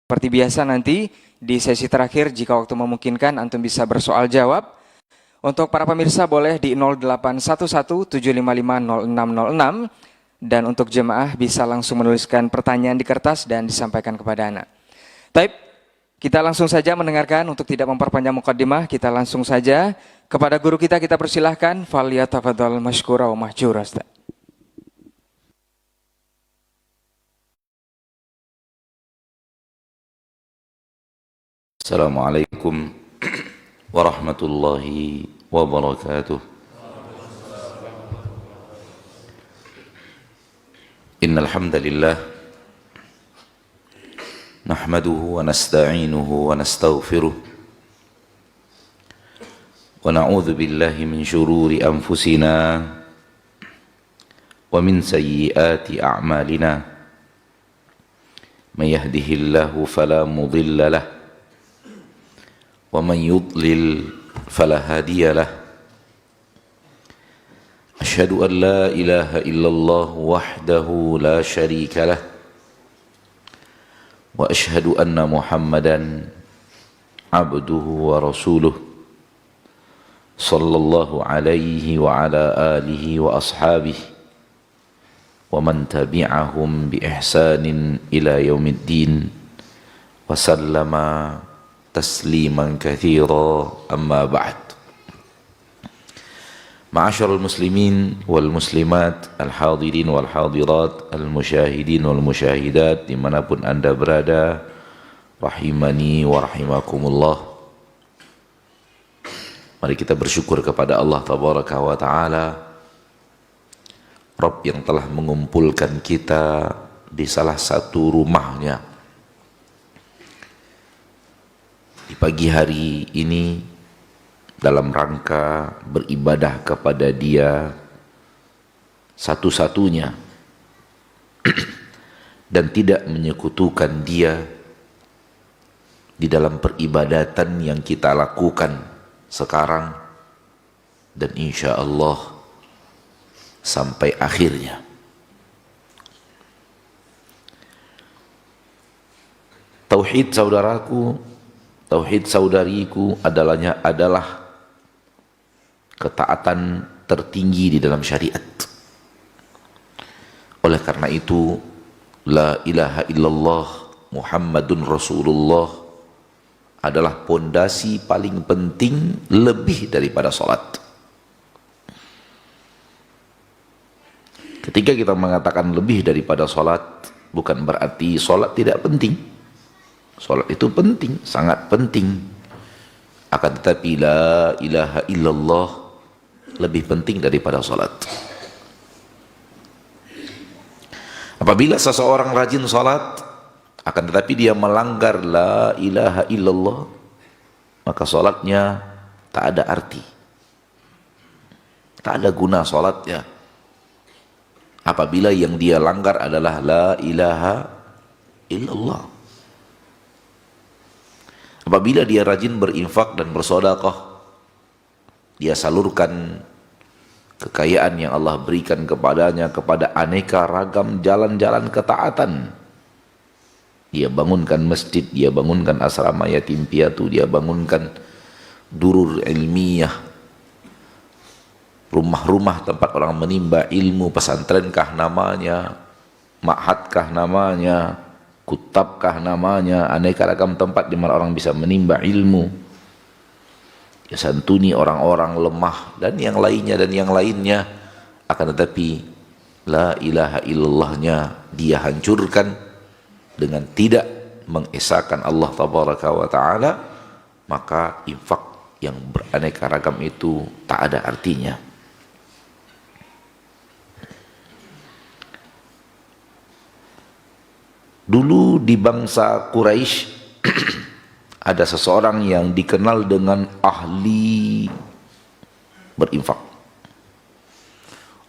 Seperti biasa nanti di sesi terakhir jika waktu memungkinkan antum bisa bersoal jawab. Untuk para pemirsa boleh di 0811-755-0606 dan untuk jemaah bisa langsung menuliskan pertanyaan di kertas dan disampaikan kepada ana. Baik, kita langsung saja mendengarkan untuk tidak memperpanjang mukaddimah, kita langsung saja kepada guru kita persilahkan falyatafadhal masykura wa mahjura. Assalamualaikum warahmatullahi wabarakatuh. Innal hamdalillah nahmaduhu wa nasta'inuhu wa nastaghfiruh wa na'udzu billahi min shururi anfusina wa min sayyiati a'malina. May yahdihillahu fala mudilla lahu ومن يضلل فلا هادي له. أشهد أن لا إله إلا الله وحده لا شريك له وأشهد أن محمدا عبده ورسوله صلى الله عليه وعلى آله وأصحابه ومن تبعهم بإحسان إلى يوم الدين وسلم tasliman katsira, amma ba'd. Ma'asyiral muslimin wal muslimat, al hadirin wal hadirat, al musyahidin wal musyahidat dimanapun anda berada, rahimani wa rahimakumullah. Mari kita bersyukur kepada Allah tabaraka wa ta'ala, Rabb yang telah mengumpulkan kita di salah satu rumahnya di pagi hari ini dalam rangka beribadah kepada Dia satu-satunya dan tidak menyekutukan Dia di dalam peribadatan yang kita lakukan sekarang dan insya Allah sampai akhirnya. Tauhid saudaraku, tauhid saudariku adalah ketaatan tertinggi di dalam syariat. Oleh karena itu, la ilaha illallah Muhammadun Rasulullah adalah pondasi paling penting lebih daripada salat. Ketika kita mengatakan lebih daripada salat, bukan berarti salat tidak penting. Salat itu penting, sangat penting. Akan tetapi la ilaha illallah lebih penting daripada salat. Apabila seseorang rajin salat, akan tetapi dia melanggar la ilaha illallah, maka salatnya tak ada arti. Tak ada guna salatnya. Apabila yang dia langgar adalah la ilaha illallah. Apabila dia rajin berinfak dan bersedekah, dia salurkan kekayaan yang Allah berikan kepadanya kepada aneka ragam jalan-jalan ketaatan. Dia bangunkan masjid, dia bangunkan asrama yatim piatu, dia bangunkan durur ilmiah, rumah-rumah tempat orang menimba ilmu, pesantrenkah namanya, ma'hadkah namanya, kutabkah namanya, aneka ragam tempat di mana orang bisa menimba ilmu. Ya, santuni orang-orang lemah dan yang lainnya. Akan tetapi la ilaha illallahnya dia hancurkan dengan tidak mengesahkan Allah tabaraka wa ta'ala, maka infak yang beraneka ragam itu tak ada artinya. Dulu di bangsa Quraisy ada seseorang yang dikenal dengan ahli berinfak,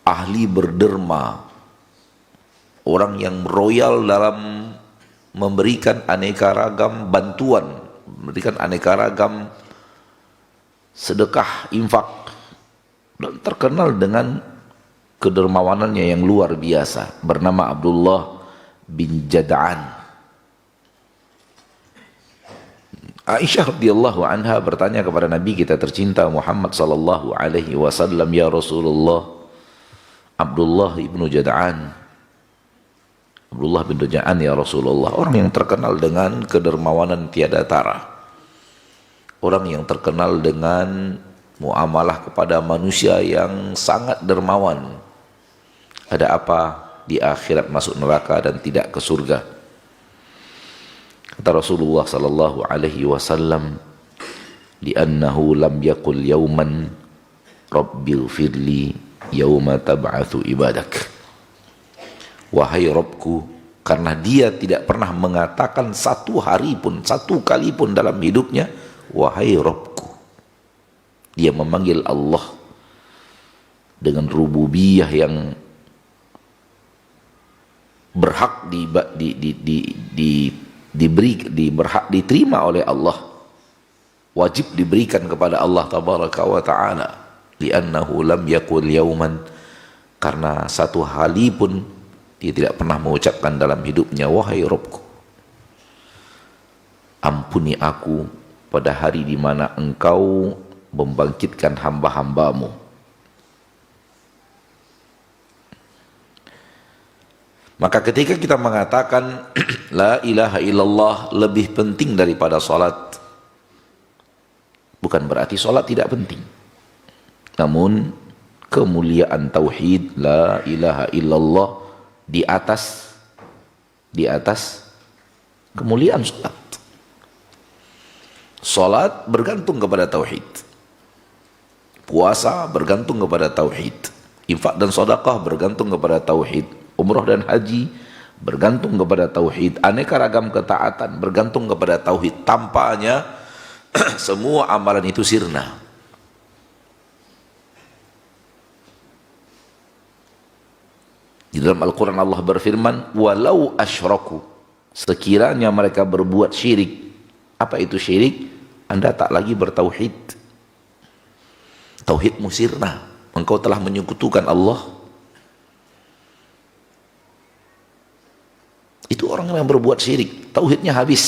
ahli berderma, orang yang royal dalam memberikan aneka ragam bantuan, memberikan aneka ragam sedekah infak, dan terkenal dengan kedermawanannya yang luar biasa, bernama Abdullah bin Jad'an. Aisyah radhiyallahu anha bertanya kepada Nabi kita tercinta Muhammad sallallahu alaihi wasallam, "Ya Rasulullah, Abdullah ibnu Jad'an, Abdullah bin Jad'an ya Rasulullah, orang yang terkenal dengan kedermawanan tiada tara, orang yang terkenal dengan muamalah kepada manusia yang sangat dermawan. Ada apa di akhirat masuk neraka dan tidak ke surga?" Kata Rasulullah sallallahu alaihi wasallam, "Li'annahu lam yaqul yawman rabbighfirli yawma tab'atsu ibadak." Wahai Rabbku, karena dia tidak pernah mengatakan satu hari pun, satu kali pun dalam hidupnya, wahai Rabbku. Dia memanggil Allah dengan rububiyah yang berhak berhak diterima oleh Allah, wajib diberikan kepada Allah tabaraka wa ta'ala. Li'annahu lam yaqul yauman, karena satu hari pun dia tidak pernah mengucapkan dalam hidupnya, wahai Rabbku, ampuni aku pada hari di mana engkau membangkitkan hamba-hambamu. Maka ketika kita mengatakan la ilaha illallah lebih penting daripada salat, bukan berarti salat tidak penting. Namun kemuliaan tauhid la ilaha illallah di atas kemuliaan salat. Salat bergantung kepada tauhid. Puasa bergantung kepada tauhid. Infak dan sedekah bergantung kepada tauhid. Umrah dan haji bergantung kepada tauhid. Aneka ragam ketaatan bergantung kepada tauhid. Tampaknya semua amalan itu sirna. Di dalam Al-Quran Allah berfirman, walau asyraku, sekiranya mereka berbuat syirik. Apa itu syirik? Anda tak lagi bertauhid. Tauhidmu sirna, engkau telah menyekutukan Allah. Itu orang yang berbuat syirik, tauhidnya habis.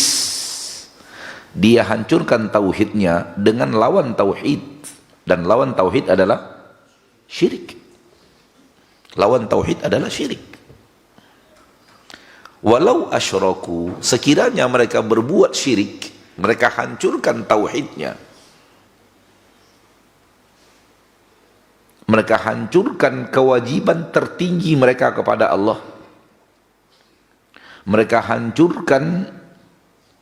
Dia hancurkan tauhidnya dengan lawan tauhid, dan lawan tauhid adalah syirik. Lawan tauhid adalah syirik. Walau asyraku, sekiranya mereka berbuat syirik, mereka hancurkan tauhidnya, mereka hancurkan kewajiban tertinggi mereka kepada Allah, mereka hancurkan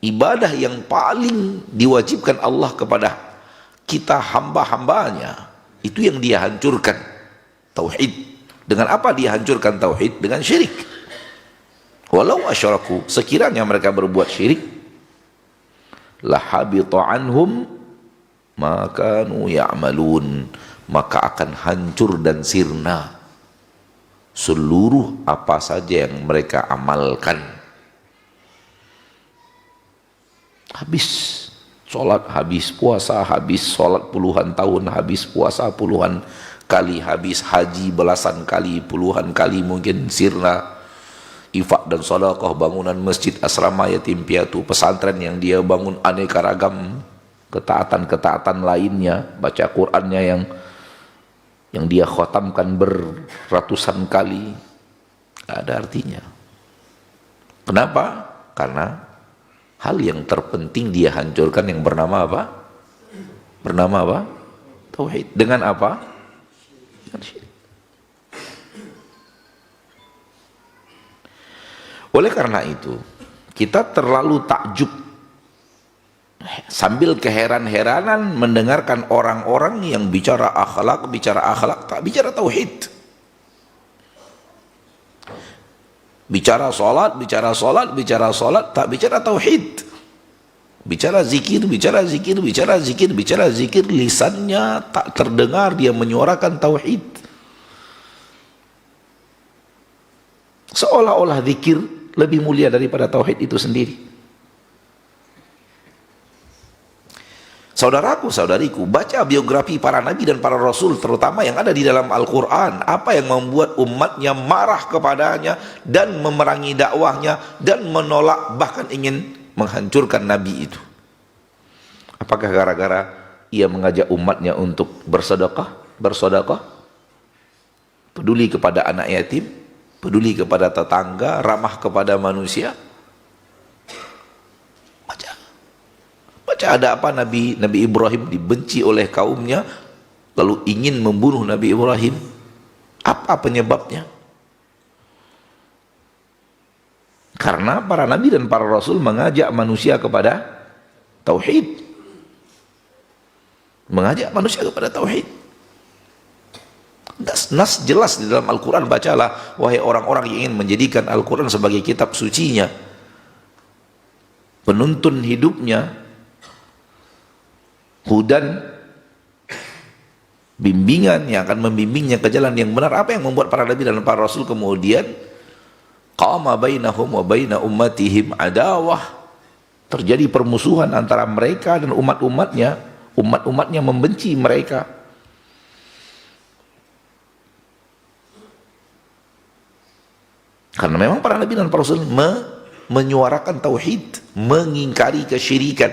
ibadah yang paling diwajibkan Allah kepada kita hamba-hambanya. Itu yang dia hancurkan, tauhid. Dengan apa dia hancurkan tauhid? Dengan syirik. Walau asyraku, sekiranya mereka berbuat syirik, lahabita anhum ma kanu ya'malun, maka akan hancur dan sirna seluruh apa saja yang mereka amalkan. Habis sholat, habis puasa, habis sholat puluhan tahun, habis puasa puluhan kali, habis haji belasan kali, puluhan kali mungkin, sirna. Infak dan sedekah, bangunan masjid, asrama yatim piatu, pesantren yang dia bangun, aneka ragam ketaatan-ketaatan lainnya, baca Qur'annya yang dia khatamkan beratusan kali, tidak ada artinya. Kenapa? Karena hal yang terpenting dia hancurkan, yang bernama apa? Bernama apa? Tauhid. Dengan apa? Dengan syirik. Oleh karena itu, kita terlalu takjub sambil keheran-heranan mendengarkan orang-orang yang bicara akhlak, tak bicara tauhid. Bicara salat, tak bicara tauhid. Bicara zikir, lisannya tak terdengar dia menyuarakan tauhid. Seolah-olah zikir lebih mulia daripada tauhid itu sendiri. Saudaraku, saudariku, baca biografi para nabi dan para rasul, terutama yang ada di dalam Al-Quran. Apa yang membuat umatnya marah kepadanya dan memerangi dakwahnya dan menolak, bahkan ingin menghancurkan nabi itu? Apakah gara-gara ia mengajak umatnya untuk bersedekah, peduli kepada anak yatim, peduli kepada tetangga, ramah kepada manusia? Baca ada apa Nabi Ibrahim dibenci oleh kaumnya, lalu ingin membunuh Nabi Ibrahim. Apa penyebabnya? Karena para nabi dan para rasul mengajak manusia kepada tauhid. Mengajak manusia kepada tauhid. Nas jelas di dalam Al-Quran, bacalah wahai orang-orang yang ingin menjadikan Al-Quran sebagai kitab sucinya, penuntun hidupnya, hudan, bimbingan yang akan membimbingnya ke jalan yang benar. Apa yang membuat para nabi dan para rasul kemudian qama bainahum wa baina ummatihim adawah, terjadi permusuhan antara mereka dan umat-umatnya membenci mereka? Karena memang para nabi dan para rasul menyuarakan tauhid, mengingkari kesyirikan.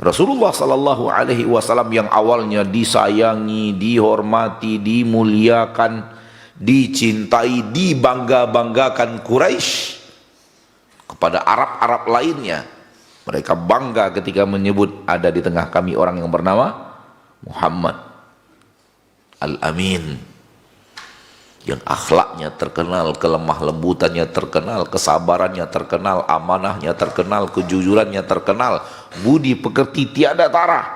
Rasulullah sallallahu alaihi wasallam yang awalnya disayangi, dihormati, dimuliakan, dicintai, dibangga-banggakan Quraisy kepada Arab-Arab lainnya. Mereka bangga ketika menyebut ada di tengah kami orang yang bernama Muhammad Al-Amin, yang akhlaknya terkenal, kelemah lembutannya terkenal, kesabarannya terkenal, amanahnya terkenal, kejujurannya terkenal, budi pekerti tiada tara.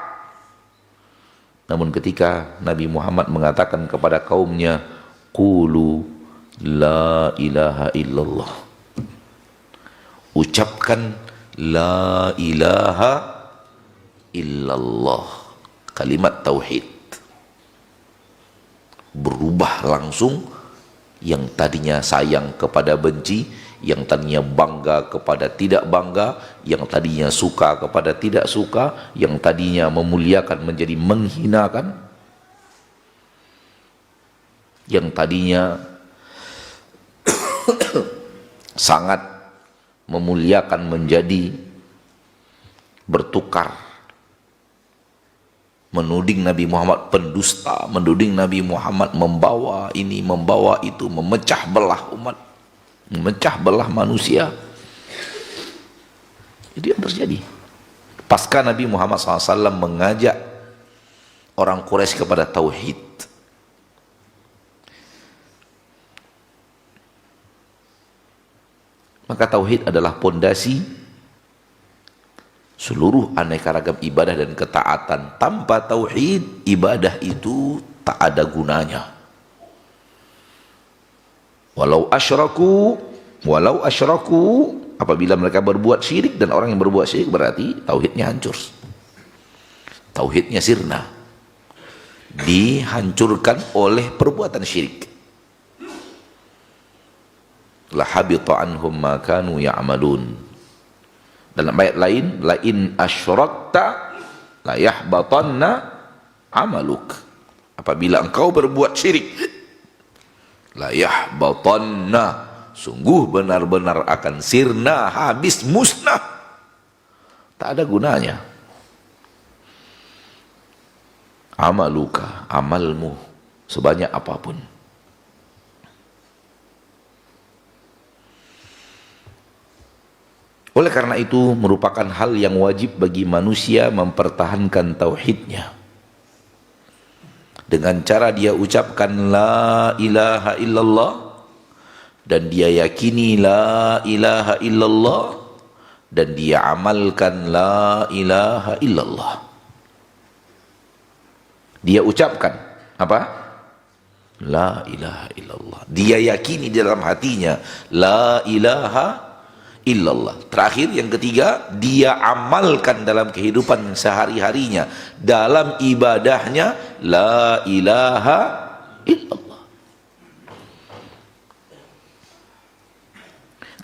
Namun ketika Nabi Muhammad mengatakan kepada kaumnya, qulu la ilaha illallah, ucapkan la ilaha illallah, kalimat tauhid, berubah langsung. Yang tadinya sayang kepada benci, yang tadinya bangga kepada tidak bangga, yang tadinya suka kepada tidak suka, yang tadinya memuliakan menjadi menghinakan, yang tadinya sangat memuliakan menjadi bertukar, menuding Nabi Muhammad pendusta, menuding Nabi Muhammad membawa ini, membawa itu, memecah belah umat, memecah belah manusia. Itu yang terjadi. Pasca Nabi Muhammad SAW mengajak orang Quraisy kepada tauhid, maka tauhid adalah pondasi seluruh aneka ragam ibadah dan ketaatan. Tanpa tauhid, ibadah itu tak ada gunanya. Walau asyraku, apabila mereka berbuat syirik, dan orang yang berbuat syirik berarti tauhidnya hancur, tauhidnya sirna, dihancurkan oleh perbuatan syirik. La habita anhum ma kanu ya'malun. Dalam ayat lain, la in asyrakta la yahbatanna amaluk. Apabila engkau berbuat syirik, la yahbatanna, sungguh benar-benar akan sirna, habis, musnah, tak ada gunanya. Amaluka, amalmu sebanyak apapun. Oleh karena itu merupakan hal yang wajib bagi manusia mempertahankan tauhidnya dengan cara dia ucapkan la ilaha illallah, dan dia yakini la ilaha illallah, dan dia amalkan la ilaha illallah. Dia ucapkan apa? La ilaha illallah. Dia yakini dalam hatinya la ilaha illallah. Terakhir, yang ketiga, dia amalkan dalam kehidupan sehari-harinya, dalam ibadahnya, la ilaha illallah.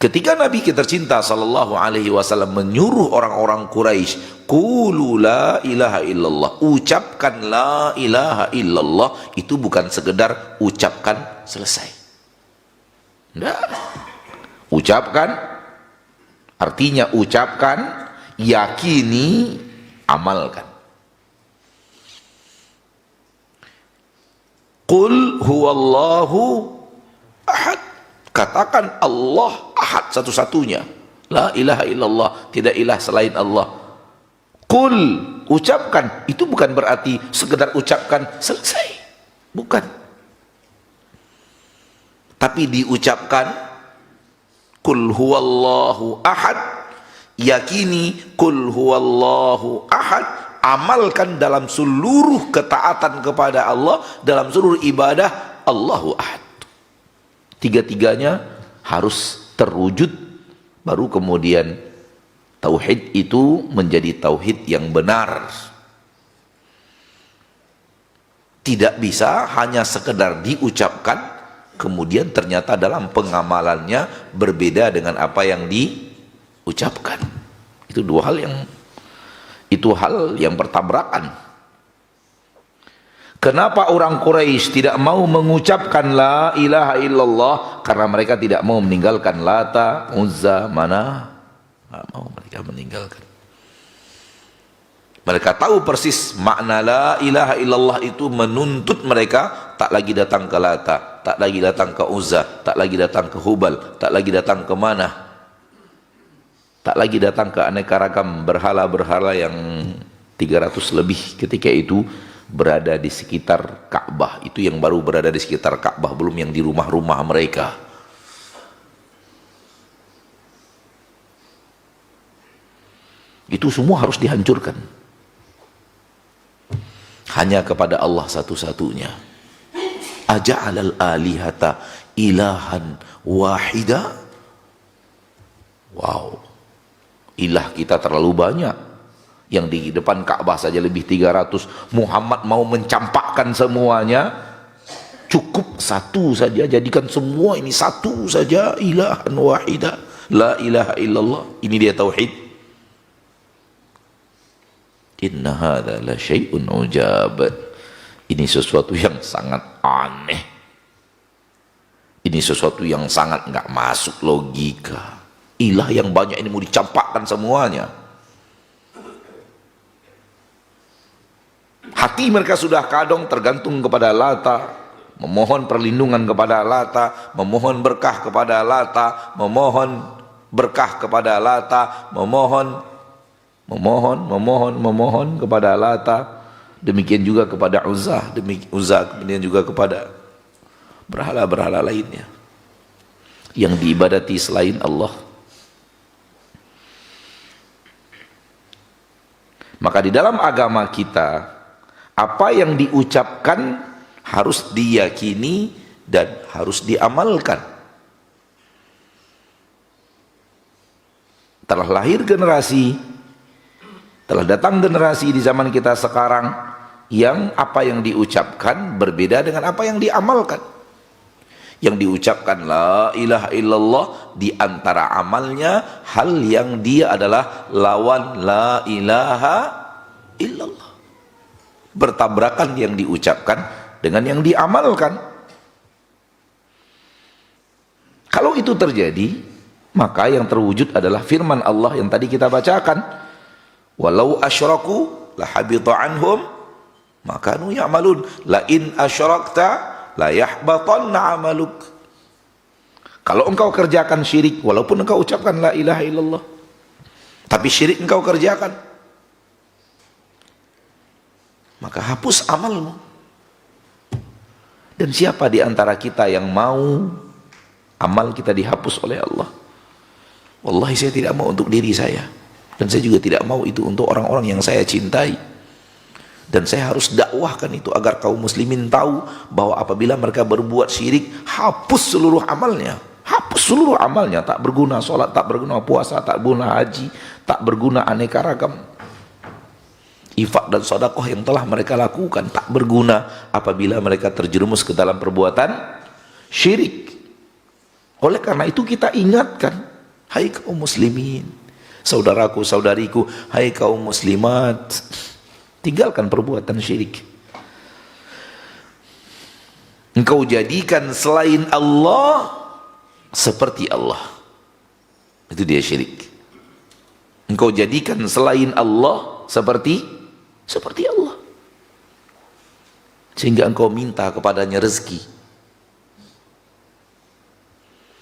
Ketika Nabi kita tercinta sallallahu alaihi wasallam menyuruh orang-orang Quraisy, qulu la ilaha illallah, ucapkan la ilaha illallah, itu bukan sekedar ucapkan selesai. Enggak. Ucapkan Artinya ucapkan, yakini, amalkan. Qul huwallahu ahad. Katakan Allah ahad, satu-satunya. La ilaha illallah, tidak ilah selain Allah. Qul, ucapkan. Itu bukan berarti sekedar ucapkan selesai. Bukan. Tapi diucapkan Qul huwallahu ahad, yakini qul huwallahu ahad, amalkan dalam seluruh ketaatan kepada Allah, dalam seluruh ibadah, Allahu ahad. Tiga-tiganya harus terwujud, baru kemudian tauhid itu menjadi tauhid yang benar. Tidak bisa hanya sekedar diucapkan kemudian ternyata dalam pengamalannya berbeda dengan apa yang diucapkan. Itu hal yang bertabrakan. Kenapa orang Quraisy tidak mau mengucapkan la ilaha illallah? Karena mereka tidak mau meninggalkan Lata, Uzza, Manah. Tidak mau mereka meninggalkan. Mereka tahu persis makna la ilaha illallah itu menuntut mereka tak lagi datang ke Lata, tak lagi datang ke Uzza, tak lagi datang ke Hubal, tak lagi datang ke Manah, tak lagi datang ke aneka ragam berhala-berhala yang 300 lebih ketika itu berada di sekitar Ka'bah. Itu yang baru berada di sekitar Ka'bah, belum yang di rumah-rumah mereka. Itu semua harus dihancurkan. Hanya kepada Allah satu-satunya. Aja'alal alihata ilahan wahida. Wow, ilah kita terlalu banyak. Yang di depan Ka'bah saja lebih 300. Muhammad mau mencampakkan semuanya. Cukup satu saja, jadikan semua ini satu saja, ilahan wahida, la ilaha illallah. Ini dia tauhid. Inna hadza la syai'un ujab. Ini sesuatu yang sangat aneh. Ini sesuatu yang sangat enggak masuk logika. Ilah yang banyak ini mau dicampakkan semuanya. Hati mereka sudah kadung tergantung kepada Lata, memohon perlindungan kepada Lata, memohon berkah kepada Lata, memohon berkah kepada Lata, memohon kepada Lata, demikian juga kepada Uzza, kemudian juga kepada berhala-berhala lainnya yang diibadati selain Allah. Maka di dalam agama kita, apa yang diucapkan harus diyakini dan harus diamalkan. Telah lahir generasi, telah datang generasi di zaman kita sekarang yang apa yang diucapkan berbeda dengan apa yang diamalkan. Yang diucapkan la ilaha illallah, di antara amalnya hal yang dia adalah lawan la ilaha illallah. Bertabrakan yang diucapkan dengan yang diamalkan. Kalau itu terjadi, maka yang terwujud adalah firman Allah yang tadi kita bacakan. Walau asyraku lahabita anhum makanu ya'malun, la in asyrakta la yahbatanna amaluk. Kalau engkau kerjakan syirik, walaupun engkau ucapkan la ilaha illallah, tapi syirik engkau kerjakan, maka hapus amalmu. Dan siapa di antara kita yang mau amal kita dihapus oleh Allah? Wallahi saya tidak mau untuk diri saya, dan saya juga tidak mau itu untuk orang-orang yang saya cintai. Dan saya harus dakwahkan itu agar kaum muslimin tahu bahwa apabila mereka berbuat syirik, hapus seluruh amalnya. Hapus seluruh amalnya. Tak berguna sholat, tak berguna puasa, tak berguna haji, tak berguna aneka ragam infak dan sedekah yang telah mereka lakukan, tak berguna apabila mereka terjerumus ke dalam perbuatan syirik. Oleh karena itu kita ingatkan, hai kaum muslimin, saudaraku, saudariku, hai kaum muslimat, tinggalkan perbuatan syirik. Engkau jadikan selain Allah seperti Allah. Itu dia syirik. Engkau jadikan selain Allah seperti Allah. Sehingga engkau minta kepadanya rezeki.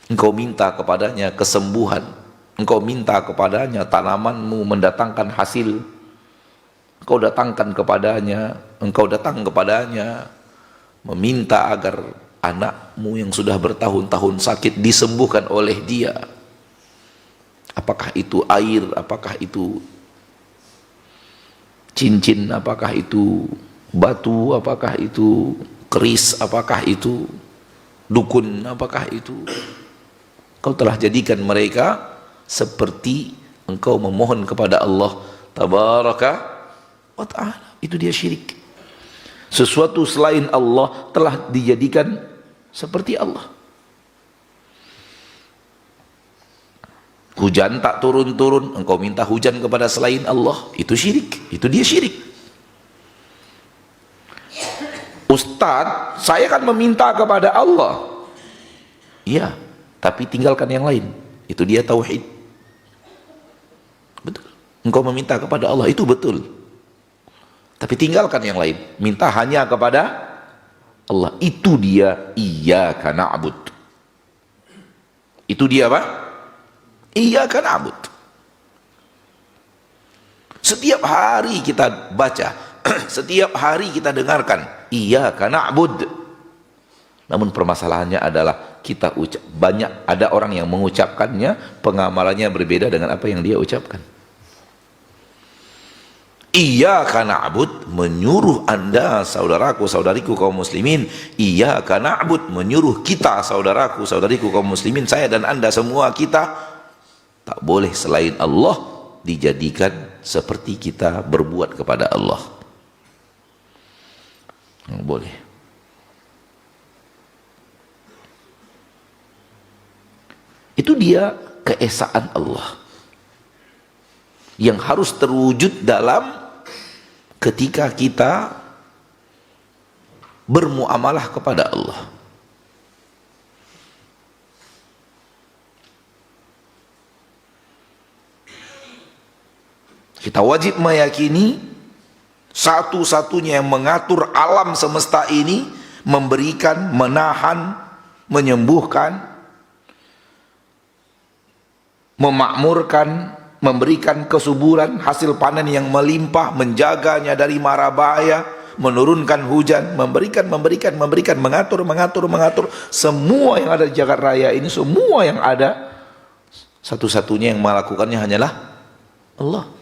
Engkau minta kepadanya kesembuhan. Engkau minta kepadanya tanamanmu mendatangkan hasil. Engkau datang kepadanya meminta agar anakmu yang sudah bertahun-tahun sakit disembuhkan oleh dia. Apakah itu air, apakah itu cincin, apakah itu batu, apakah itu keris, apakah itu dukun, apakah itu. Kau telah jadikan mereka seperti engkau memohon kepada Allah tabaraka wa ta'ala. Itu dia syirik. Sesuatu selain Allah telah dijadikan seperti Allah. Hujan tak turun-turun, engkau minta hujan kepada selain Allah, itu syirik. Itu dia syirik. Ustadz, saya kan meminta kepada Allah. Iya, tapi tinggalkan yang lain. Itu dia tauhid. Betul. Engkau meminta kepada Allah, itu betul. Tapi tinggalkan yang lain. Minta hanya kepada Allah. Itu dia iyyaka na'bud. Itu dia apa? Iyyaka na'bud. Setiap hari kita baca, setiap hari kita dengarkan iyyaka na'bud. Namun permasalahannya adalah kita banyak ada orang yang mengucapkannya, pengamalannya berbeda dengan apa yang dia ucapkan. Iyyaka na'bud menyuruh Anda, saudaraku, saudariku kaum muslimin. Iyyaka na'bud menyuruh kita, saudaraku, saudariku kaum muslimin, saya dan Anda semua, kita tak boleh selain Allah dijadikan seperti kita berbuat kepada Allah. Tidak boleh. Itu dia keesaan Allah yang harus terwujud dalam ketika kita bermuamalah kepada Allah. Kita wajib meyakini satu-satunya yang mengatur alam semesta ini, memberikan, menahan, menyembuhkan, memakmurkan, memberikan kesuburan, hasil panen yang melimpah, menjaganya dari mara bahaya, menurunkan hujan, memberikan, mengatur. Semua yang ada di jagat raya ini, semua yang ada, satu-satunya yang melakukannya hanyalah Allah.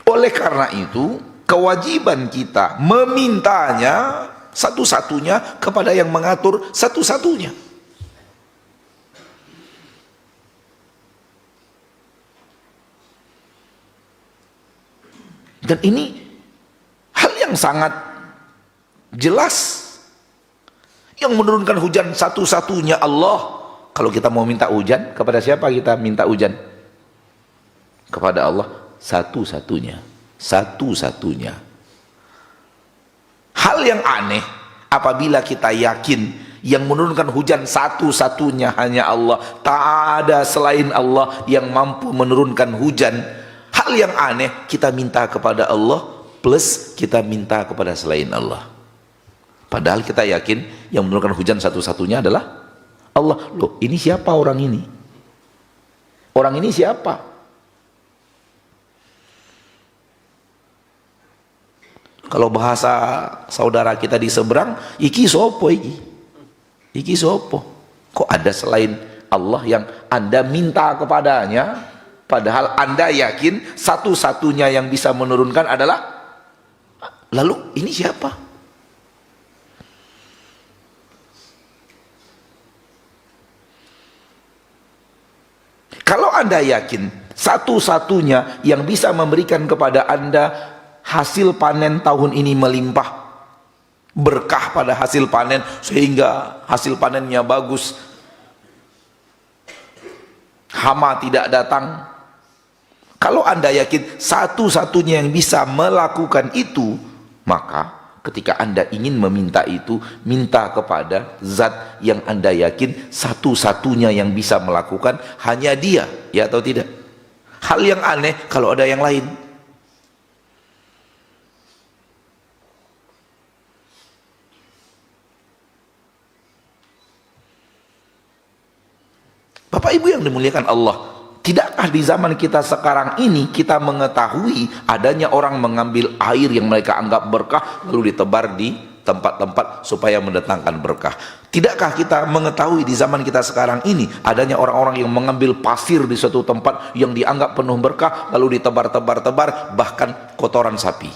Oleh karena itu, kewajiban kita memintanya satu-satunya kepada yang mengatur satu-satunya. Dan ini hal yang sangat jelas. Yang menurunkan hujan satu-satunya Allah. Kalau kita mau minta hujan, kepada siapa kita minta hujan? Kepada Allah. Satu-satunya. Hal yang aneh apabila kita yakin yang menurunkan hujan satu-satunya hanya Allah, tak ada selain Allah yang mampu menurunkan hujan. Hal yang aneh kita minta kepada Allah plus kita minta kepada selain Allah. Padahal kita yakin yang menurunkan hujan satu-satunya adalah Allah. Loh, ini siapa orang ini? Orang ini siapa? Kalau bahasa saudara kita di seberang, iki sopo iki? Iki sopo? Kok ada selain Allah yang Anda minta kepadanya, padahal Anda yakin satu-satunya yang bisa menurunkan adalah, lalu ini siapa? Kalau Anda yakin satu-satunya yang bisa memberikan kepada Anda hasil panen tahun ini melimpah, berkah pada hasil panen sehingga hasil panennya bagus, hama tidak datang. Kalau Anda yakin satu-satunya yang bisa melakukan itu, maka ketika Anda ingin meminta itu, minta kepada zat yang Anda yakin satu-satunya yang bisa melakukan hanya Dia, ya atau tidak? Hal yang aneh kalau ada yang lain. Bapak Ibu yang dimuliakan Allah, tidakkah di zaman kita sekarang ini kita mengetahui adanya orang mengambil air yang mereka anggap berkah lalu ditebar di tempat-tempat supaya mendatangkan berkah? Tidakkah kita mengetahui di zaman kita sekarang ini adanya orang-orang yang mengambil pasir di suatu tempat yang dianggap penuh berkah lalu ditebar-tebar-tebar, bahkan kotoran sapi,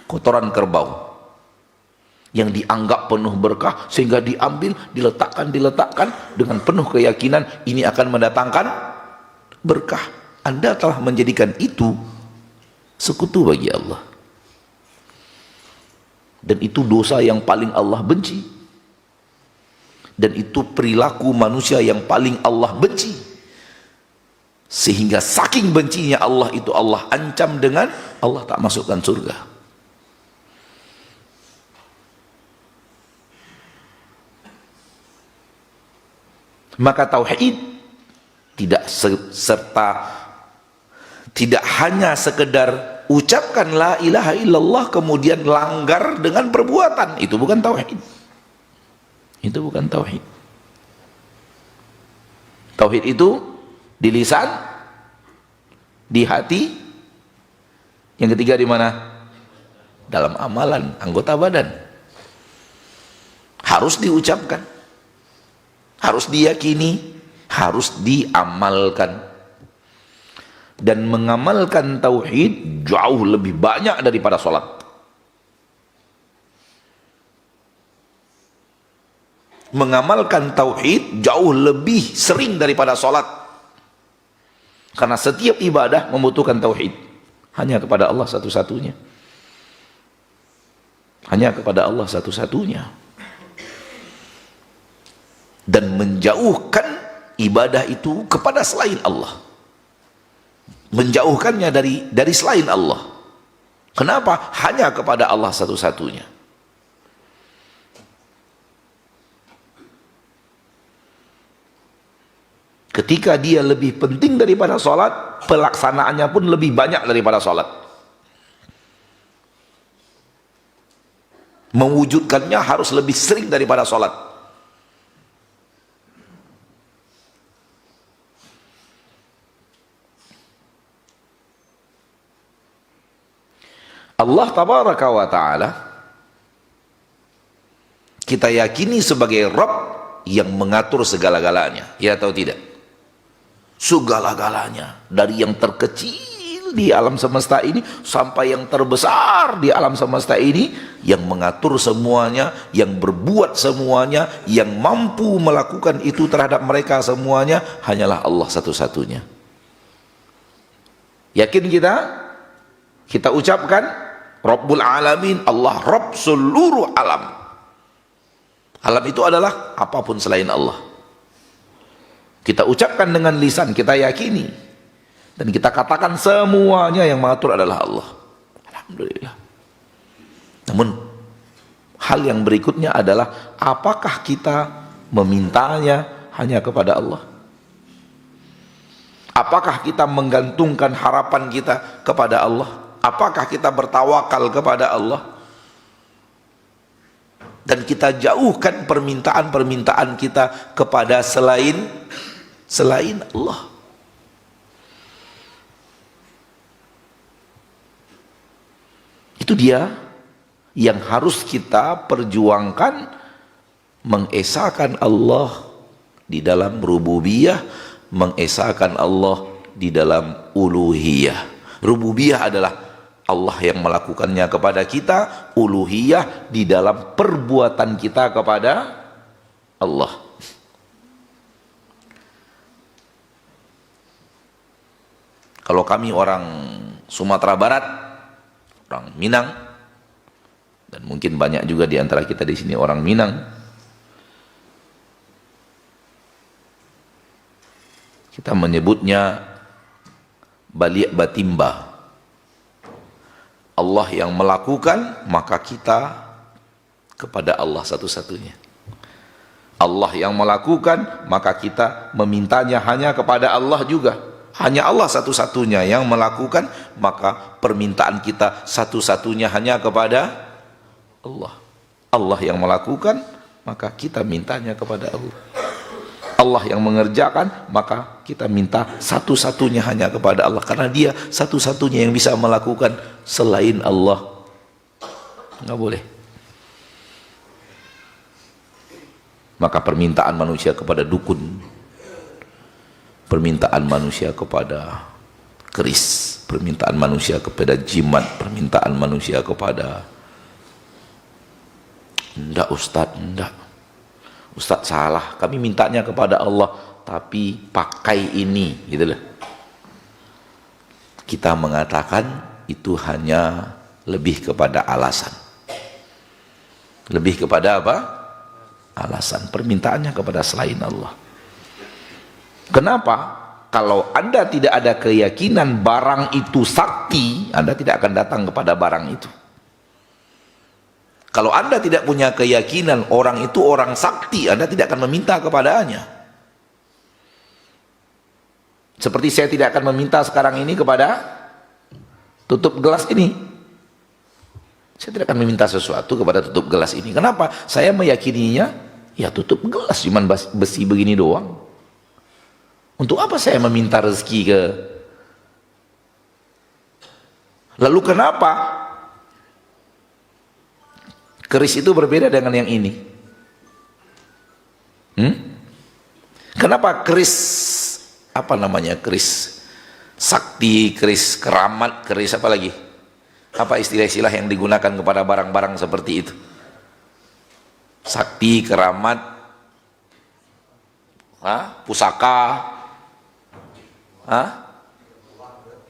kotoran kerbau yang dianggap penuh berkah sehingga diambil, diletakkan dengan penuh keyakinan ini akan mendatangkan berkah. Anda telah menjadikan itu sekutu bagi Allah, dan itu dosa yang paling Allah benci, dan itu perilaku manusia yang paling Allah benci, sehingga saking bencinya Allah itu Allah ancam dengan Allah tak masukkan surga. Maka tauhid tidak tidak hanya sekedar ucapkan la ilaha illallah kemudian langgar dengan perbuatan. Itu bukan tauhid. Itu bukan tauhid. Tauhid itu di lisan, di hati, yang ketiga di mana? Dalam amalan, anggota badan. Harus diucapkan, harus diyakini, harus diamalkan. Dan mengamalkan tauhid jauh lebih banyak daripada sholat. Mengamalkan tauhid jauh lebih sering daripada sholat, karena setiap ibadah membutuhkan tauhid. Hanya kepada Allah satu-satunya, hanya kepada Allah satu-satunya. Dan menjauhkan ibadah itu kepada selain Allah, menjauhkannya dari selain Allah. Kenapa? Hanya kepada Allah satu-satunya. Ketika dia lebih penting daripada sholat, pelaksanaannya pun lebih banyak daripada sholat. Mewujudkannya harus lebih sering daripada sholat. Allah tabaraka wa ta'ala kita yakini sebagai Rabb yang mengatur segala-galanya, ya atau tidak? Segala-galanya, dari yang terkecil di alam semesta ini sampai yang terbesar di alam semesta ini, yang mengatur semuanya, yang berbuat semuanya, yang mampu melakukan itu terhadap mereka semuanya hanyalah Allah satu-satunya. Yakin kita? Kita ucapkan Rabbul Alamin, Allah Rabb seluruh alam. Alam itu adalah apapun selain Allah. Kita ucapkan dengan lisan, kita yakini, dan kita katakan semuanya yang mengatur adalah Allah. Alhamdulillah. Namun hal yang berikutnya adalah apakah kita memintanya hanya kepada Allah? Apakah kita menggantungkan harapan kita kepada Allah? Apakah kita bertawakal kepada Allah? Dan kita jauhkan permintaan-permintaan kita kepada selain Allah. Itu dia yang harus kita perjuangkan, mengesahkan Allah di dalam rububiyah, mengesahkan Allah di dalam uluhiyah. Rububiyah adalah Allah yang melakukannya kepada kita, uluhiyah di dalam perbuatan kita kepada Allah. Kalau kami orang Sumatera Barat, orang Minang, dan mungkin banyak juga di antara kita di sini orang Minang, kita menyebutnya baliak batimba. Allah yang melakukan, maka kita kepada Allah satu-satunya. Allah yang melakukan, maka kita memintanya hanya kepada Allah juga. Hanya Allah satu-satunya yang melakukan, maka permintaan kita satu-satunya hanya kepada Allah. Allah yang melakukan, maka kita mintanya kepada Allah. Allah yang mengerjakan, maka kita minta satu-satunya hanya kepada Allah, karena Dia satu-satunya yang bisa melakukan. Selain Allah nggak boleh. Maka permintaan manusia kepada dukun, permintaan manusia kepada keris, permintaan manusia kepada jimat, permintaan manusia kepada enggak Ustadz, enggak Ustadz salah, kami mintanya kepada Allah tapi pakai ini, gitu loh. Kita mengatakan itu hanya lebih kepada alasan. Lebih kepada apa? Alasan. Permintaannya kepada selain Allah. Kenapa? Kalau Anda tidak ada keyakinan barang itu sakti, Anda tidak akan datang kepada barang itu. Kalau Anda tidak punya keyakinan orang itu orang sakti, Anda tidak akan meminta kepadanya. Seperti saya tidak akan meminta sekarang ini kepada tutup gelas ini. Saya tidak akan meminta sesuatu kepada tutup gelas ini. Kenapa? Saya meyakininya, ya tutup gelas cuman besi begini doang. Untuk apa saya meminta rezeki ke? Lalu kenapa keris itu berbeda dengan yang ini? Kenapa keris, apa namanya, keris sakti, keris keramat, keris apa lagi? Apa istilah-istilah yang digunakan kepada barang-barang seperti itu? Sakti, keramat, pusaka,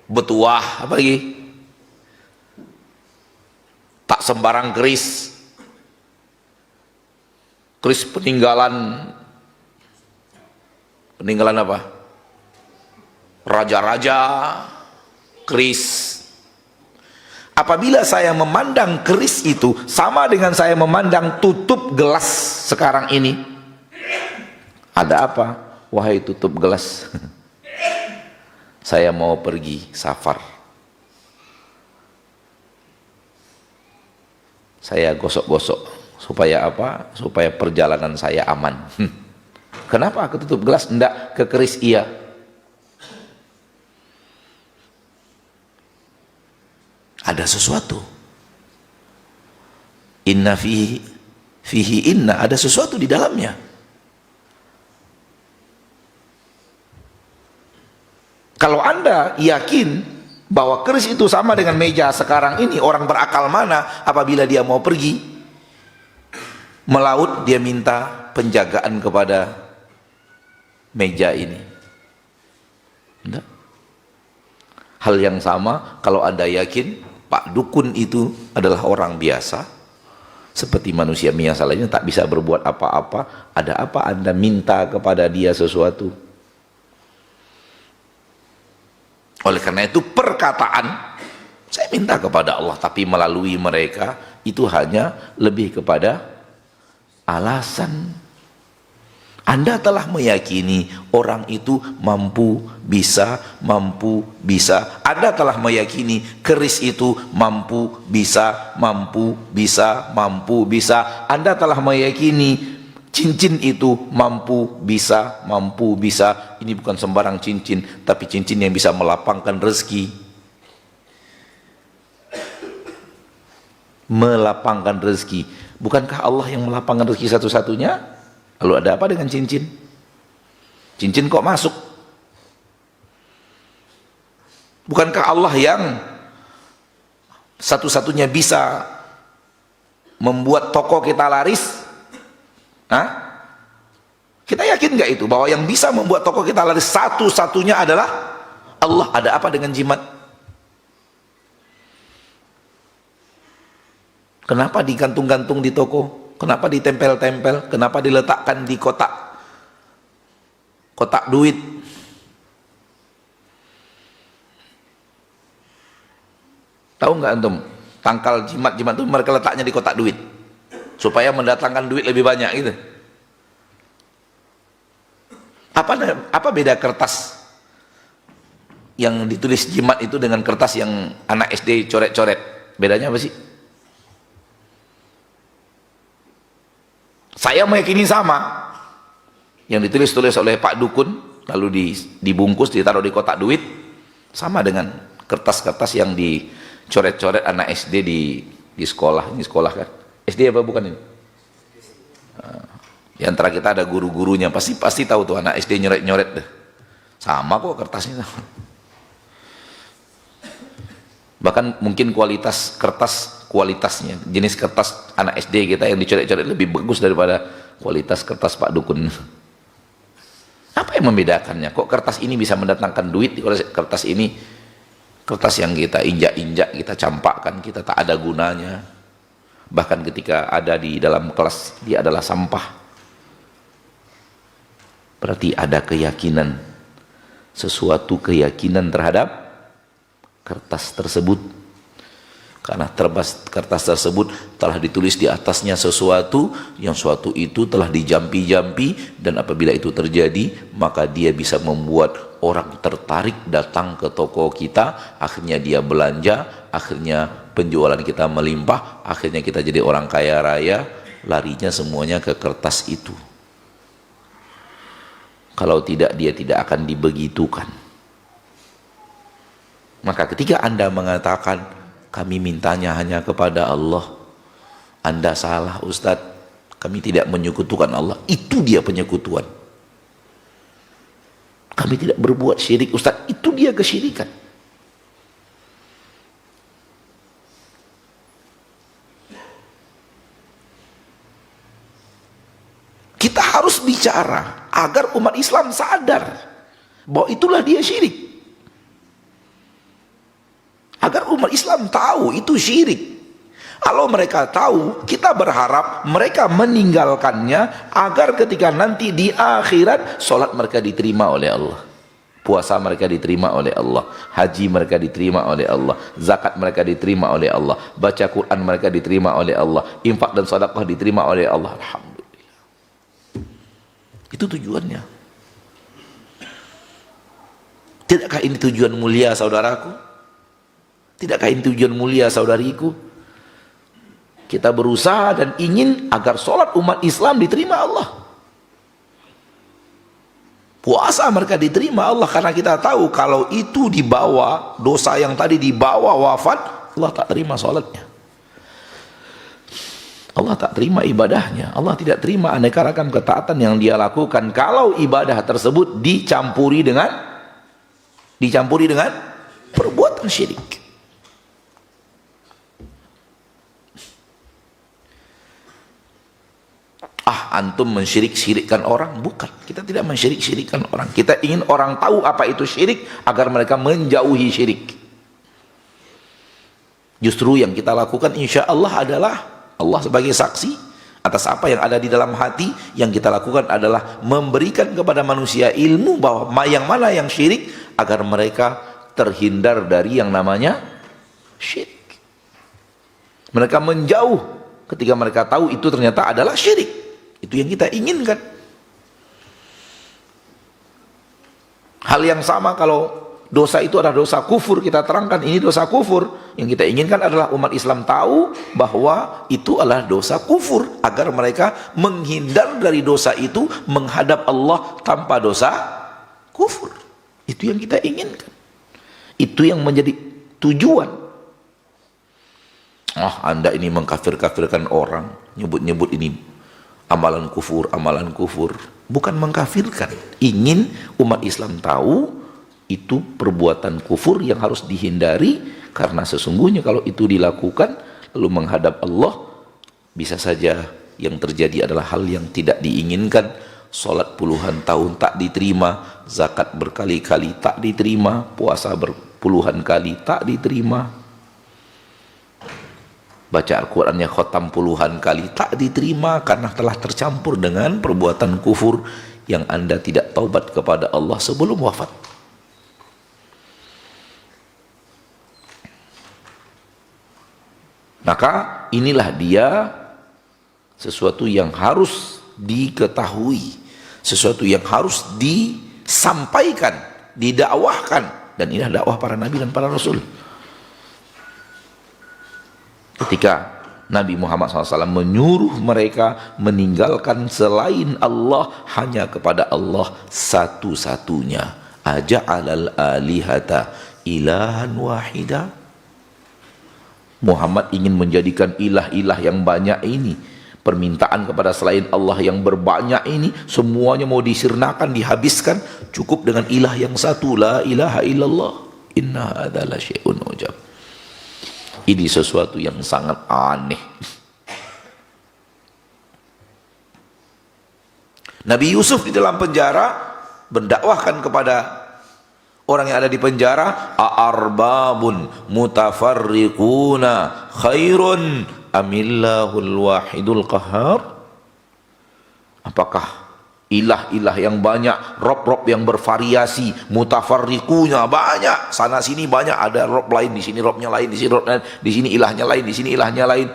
betuah, apa lagi? Tak sembarang keris. Keris peninggalan apa? Raja-raja, keris. Apabila saya memandang keris itu sama dengan saya memandang tutup gelas sekarang ini, ada apa? Wahai tutup gelas, saya mau pergi safar, saya gosok-gosok supaya apa? Supaya perjalanan saya aman. Kenapa ke tutup gelas? Enggak ke keris? Iya. Ada sesuatu. Inna fihi inna, ada sesuatu di dalamnya. Kalau Anda yakin bahwa keris itu sama dengan meja sekarang ini, orang berakal mana apabila dia mau pergi melaut, dia minta penjagaan kepada meja ini? Enggak. Hal yang sama kalau Anda yakin Pak Dukun itu adalah orang biasa seperti manusia biasa lainnya, tak bisa berbuat apa-apa, ada apa Anda minta kepada dia sesuatu? Oleh karena itu perkataan saya minta kepada Allah tapi melalui mereka itu hanya lebih kepada alasan. Anda telah meyakini orang itu mampu, bisa. Anda telah meyakini keris itu mampu, bisa. Anda telah meyakini cincin itu mampu, bisa. Ini bukan sembarang cincin, tapi cincin yang bisa melapangkan rezeki. Melapangkan rezeki. Bukankah Allah yang melapangkan rezeki satu-satunya? Lalu ada apa dengan cincin? Cincin kok masuk? Bukankah Allah yang satu-satunya bisa membuat toko kita laris? Kita yakin nggak itu bahwa yang bisa membuat toko kita laris satu-satunya adalah Allah? Ada apa dengan jimat? Kenapa digantung-gantung di toko? Kenapa ditempel-tempel? Kenapa diletakkan di kotak duit? Tahu nggak antum? tangkal jimat-jimat itu mereka letaknya di kotak duit supaya mendatangkan duit lebih banyak gitu. Apa beda kertas yang ditulis jimat itu dengan kertas yang anak SD coret-coret? Bedanya apa sih? Saya meyakini sama. Yang ditulis-tulis oleh Pak Dukun lalu dibungkus ditaruh di kotak duit sama dengan kertas-kertas yang dicoret-coret anak SD di sekolah. Ini sekolah kan? SD apa bukan ini? Di antara kita ada guru-gurunya, pasti tahu tuh anak SD nyoret-nyoret deh. Sama kok kertasnya. Bahkan mungkin kualitasnya, jenis kertas anak SD kita yang dicoret-coret lebih bagus daripada kualitas kertas Pak Dukun. Apa yang membedakannya? Kok kertas ini bisa mendatangkan duit, kalau kertas ini kertas yang kita injak-injak, kita campakkan, kita tak ada gunanya. Bahkan ketika ada di dalam kelas dia adalah sampah. Berarti ada keyakinan, sesuatu keyakinan terhadap kertas tersebut. Karena kertas tersebut telah ditulis di atasnya sesuatu, yang suatu itu telah dijampi-jampi, dan apabila itu terjadi maka dia bisa membuat orang tertarik datang ke toko kita, akhirnya dia belanja, akhirnya penjualan kita melimpah, akhirnya kita jadi orang kaya raya, larinya semuanya ke kertas itu. Kalau tidak, dia tidak akan dibegitukan. Maka ketika Anda mengatakan kami mintanya hanya kepada Allah, Anda salah Ustadz, kami tidak menyekutukan Allah, itu dia penyekutuan. Kami tidak berbuat syirik Ustadz, itu dia kesyirikan. Kita harus bicara agar umat Islam sadar bahwa itulah dia syirik. Agar umat Islam tahu itu syirik. Kalau mereka tahu, kita berharap mereka meninggalkannya agar ketika nanti di akhirat sholat mereka diterima oleh Allah, puasa mereka diterima oleh Allah, haji mereka diterima oleh Allah, zakat mereka diterima oleh Allah, baca Quran mereka diterima oleh Allah, infak dan sedekah diterima oleh Allah. Alhamdulillah. Itu tujuannya. Tidakkah ini tujuan mulia saudaraku? Tidakkah ini tujuan mulia saudariku? Kita berusaha dan ingin agar sholat umat Islam diterima Allah, puasa mereka diterima Allah, karena kita tahu kalau itu dibawa, dosa yang tadi dibawa wafat, Allah tak terima sholatnya, Allah tak terima ibadahnya, Allah tidak terima aneka ragam ketaatan yang dia lakukan kalau ibadah tersebut dicampuri dengan perbuatan syirik. Antum mensyirik-syirikkan orang? Bukan, kita tidak mensyirik-syirikkan orang. Kita ingin orang tahu apa itu syirik agar mereka menjauhi syirik. Justru yang kita lakukan insya Allah adalah Allah sebagai saksi atas apa yang ada di dalam hati. Yang kita lakukan adalah memberikan kepada manusia ilmu bahwa yang mana yang syirik, agar mereka terhindar dari yang namanya syirik. Mereka menjauh ketika mereka tahu itu ternyata adalah syirik. Itu yang kita inginkan. Hal yang sama kalau dosa itu adalah dosa kufur, kita terangkan ini dosa kufur. Yang kita inginkan adalah umat Islam tahu bahwa itu adalah dosa kufur, agar mereka menghindar dari dosa itu, menghadap Allah tanpa dosa kufur. Itu yang kita inginkan. Itu yang menjadi tujuan. Anda ini mengkafir-kafirkan orang, nyebut-nyebut ini amalan kufur, bukan mengkafirkan. Ingin umat Islam tahu itu perbuatan kufur yang harus dihindari, karena sesungguhnya kalau itu dilakukan lalu menghadap Allah, bisa saja yang terjadi adalah hal yang tidak diinginkan. Salat puluhan tahun tak diterima, zakat berkali-kali tak diterima, puasa berpuluhan kali tak diterima, baca Al-Qurannya khotam puluhan kali tak diterima, karena telah tercampur dengan perbuatan kufur yang Anda tidak taubat kepada Allah sebelum wafat. Maka inilah dia sesuatu yang harus diketahui, sesuatu yang harus disampaikan, didakwahkan, dan inilah dakwah para nabi dan para rasul. Ketika Nabi Muhammad SAW menyuruh mereka meninggalkan selain Allah hanya kepada Allah satu-satunya. Aja'alal alihata ilahan wahida. Muhammad ingin menjadikan ilah-ilah yang banyak ini, permintaan kepada selain Allah yang berbanyak ini, semuanya mau disirnakan, dihabiskan, cukup dengan ilah yang satu, la ilaha illallah. Inna hadza la syai'un ujab. Ini sesuatu yang sangat aneh. Nabi Yusuf di dalam penjara mendakwahkan kepada orang yang ada di penjara, a'arbabun mutafarriquna khairun amillahul wahidul qahar. Apakah ilah-ilah yang banyak, rob-rob yang bervariasi, mutafarriqunya banyak, sana sini banyak, ada rob lain, di sini robnya lain, di sini rob lain, di sini ilahnya lain, di sini ilahnya lain.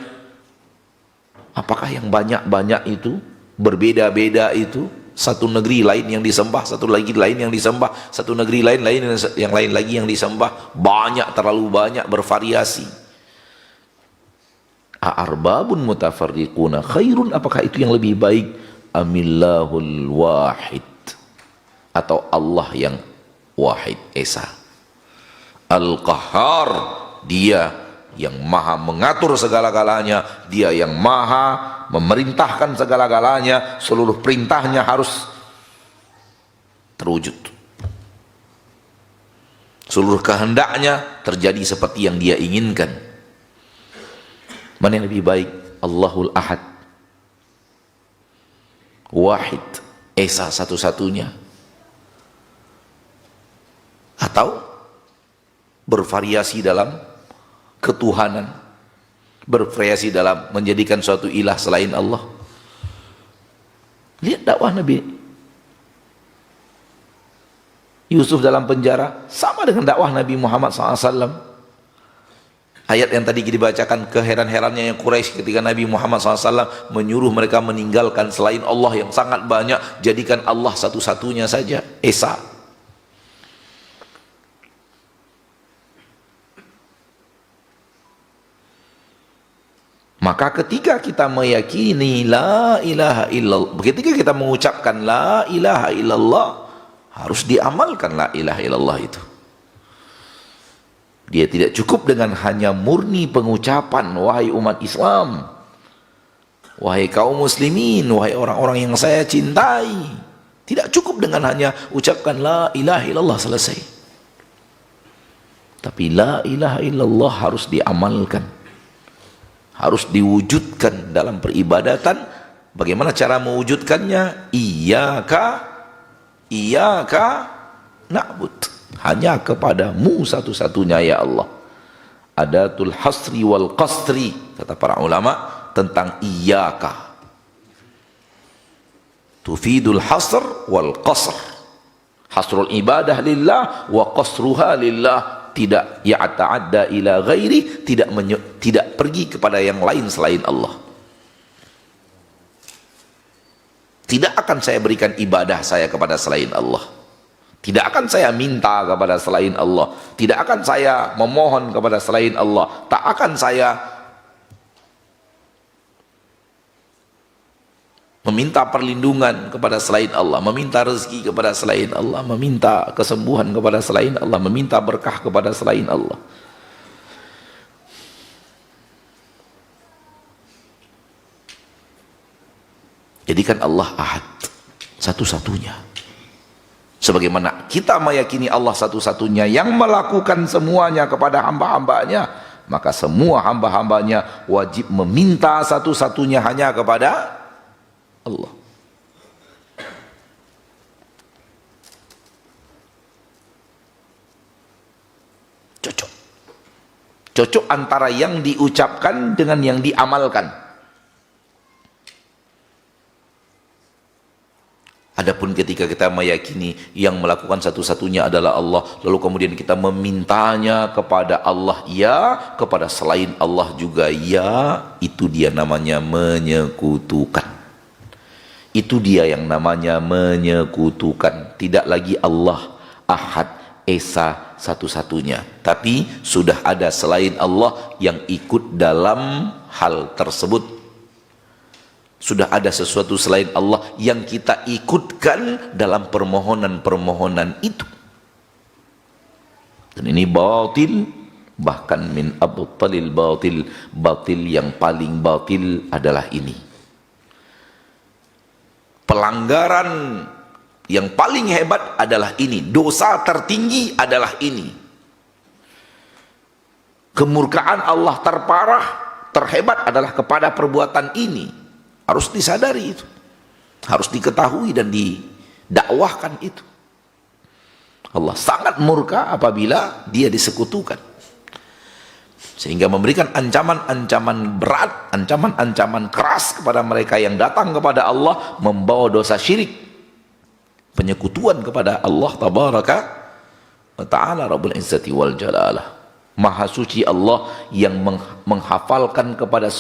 Apakah yang banyak-banyak itu, berbeda-beda itu, satu negeri lain yang disembah, satu lagi lain yang disembah, satu negeri lain yang lain lagi yang disembah, banyak, terlalu banyak, bervariasi. A'arbabun mutafarriquna khairun, apakah itu yang lebih baik? Amillahul wahid, atau Allah yang wahid esa. Al-Qahhar, dia yang maha mengatur segala-galanya, dia yang maha memerintahkan segala-galanya, seluruh perintahnya harus terwujud, seluruh kehendaknya terjadi seperti yang dia inginkan. Mana yang lebih baik? Allahul Ahad, wahid, esa, satu-satunya, atau bervariasi dalam ketuhanan, bervariasi dalam menjadikan suatu ilah selain Allah. Lihat dakwah Nabi Yusuf dalam penjara sama dengan dakwah Nabi Muhammad SAW. Ayat yang tadi dibacakan, keheran-herannya yang Quraisy ketika Nabi Muhammad SAW menyuruh mereka meninggalkan selain Allah yang sangat banyak, jadikan Allah satu-satunya saja, esa. Maka ketika kita meyakini la ilaha illallah, ketika kita mengucapkan la ilaha illallah, harus diamalkan la ilaha illallah itu. Dia tidak cukup dengan hanya murni pengucapan, wahai umat Islam, wahai kaum muslimin, wahai orang-orang yang saya cintai. Tidak cukup dengan hanya ucapkan la ilaha illallah selesai. Tapi la ilaha illallah harus diamalkan, harus diwujudkan dalam peribadatan. Bagaimana cara mewujudkannya? Iyyaka na'bud, hanya kepadamu satu-satunya ya Allah. Adatul hasri wal qasri, kata para ulama tentang iyyaka, tufidul hasr wal qasr. Hasrul ibadah lillah wa qasruha lillah, tidak ya'ta'adda ila ghairi, tidak pergi kepada yang lain selain Allah. Tidak akan saya berikan ibadah saya kepada selain Allah. Tidak akan saya minta kepada selain Allah. Tidak akan saya memohon kepada selain Allah. Tak akan saya meminta perlindungan kepada selain Allah, meminta rezeki kepada selain Allah, meminta kesembuhan kepada selain Allah, meminta berkah kepada selain Allah. Jadikan Allah ahad, satu-satunya. Sebagaimana kita meyakini Allah satu-satunya yang melakukan semuanya kepada hamba-hambanya, maka semua hamba-hambanya wajib meminta satu-satunya hanya kepada Allah. Cocok antara yang diucapkan dengan yang diamalkan. Adapun ketika ketika kita meyakini yang melakukan satu-satunya adalah Allah, lalu kemudian kita memintanya kepada Allah, ya, kepada selain Allah juga ya, itu dia namanya menyekutukan. Itu dia yang namanya menyekutukan. Tidak lagi Allah Ahad Esa satu-satunya, tapi sudah ada selain Allah yang ikut dalam hal tersebut. Sudah ada sesuatu selain Allah yang kita ikutkan dalam permohonan-permohonan itu. Dan ini batil, bahkan min abtalil batil. Batil yang paling batil adalah ini. Pelanggaran yang paling hebat adalah ini. Dosa tertinggi adalah ini. Kemurkaan Allah terparah, terhebat adalah kepada perbuatan ini. Harus disadari itu, harus diketahui dan didakwahkan itu. Allah sangat murka apabila dia disekutukan, sehingga memberikan ancaman-ancaman berat, ancaman-ancaman keras kepada mereka yang datang kepada Allah membawa dosa syirik, penyekutuan kepada Allah tabaraka wa ta'ala Rabbul Izzati wal Jalalah. Maha suci Allah yang menghafalkan kepada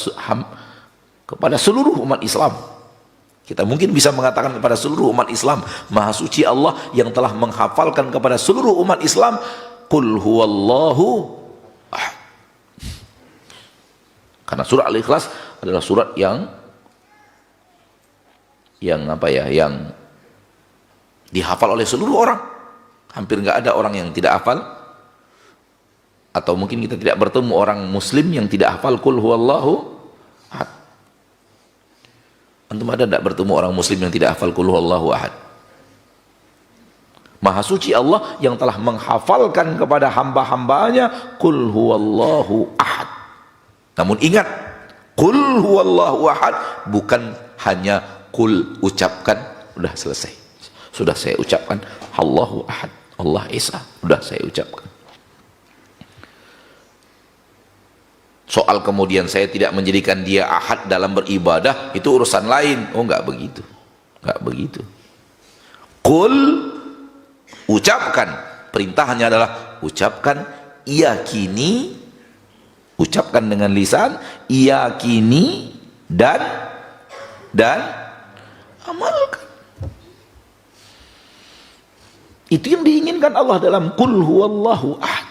seluruh umat Islam. Kita mungkin bisa mengatakan kepada seluruh umat Islam, Maha suci Allah yang telah menghafalkan kepada seluruh umat Islam, Qul huwallahu ahad. Karena surah Al-Ikhlas adalah surat yang dihafal oleh seluruh orang. Hampir nggak ada orang yang tidak hafal, atau mungkin kita tidak bertemu orang muslim yang tidak hafal Qul huwallahu ahad. Antum ada tidak bertemu orang muslim yang tidak hafal Qul huwallahu ahad? Maha suci Allah yang telah menghafalkan kepada hamba-hambanya Qul huwallahu ahad. Namun ingat, Qul huwallahu ahad bukan hanya qul, ucapkan, sudah selesai. Sudah saya ucapkan Allahu ahad, Allah Esa, sudah saya ucapkan. Soal kemudian saya tidak menjadikan dia ahad dalam beribadah, itu urusan lain. Oh, enggak begitu. Enggak begitu. Qul, ucapkan. Perintahnya adalah ucapkan, yakini, ucapkan dengan lisan, yakini, dan amalkan. Itu yang diinginkan Allah dalam Qul huwallahu ahad.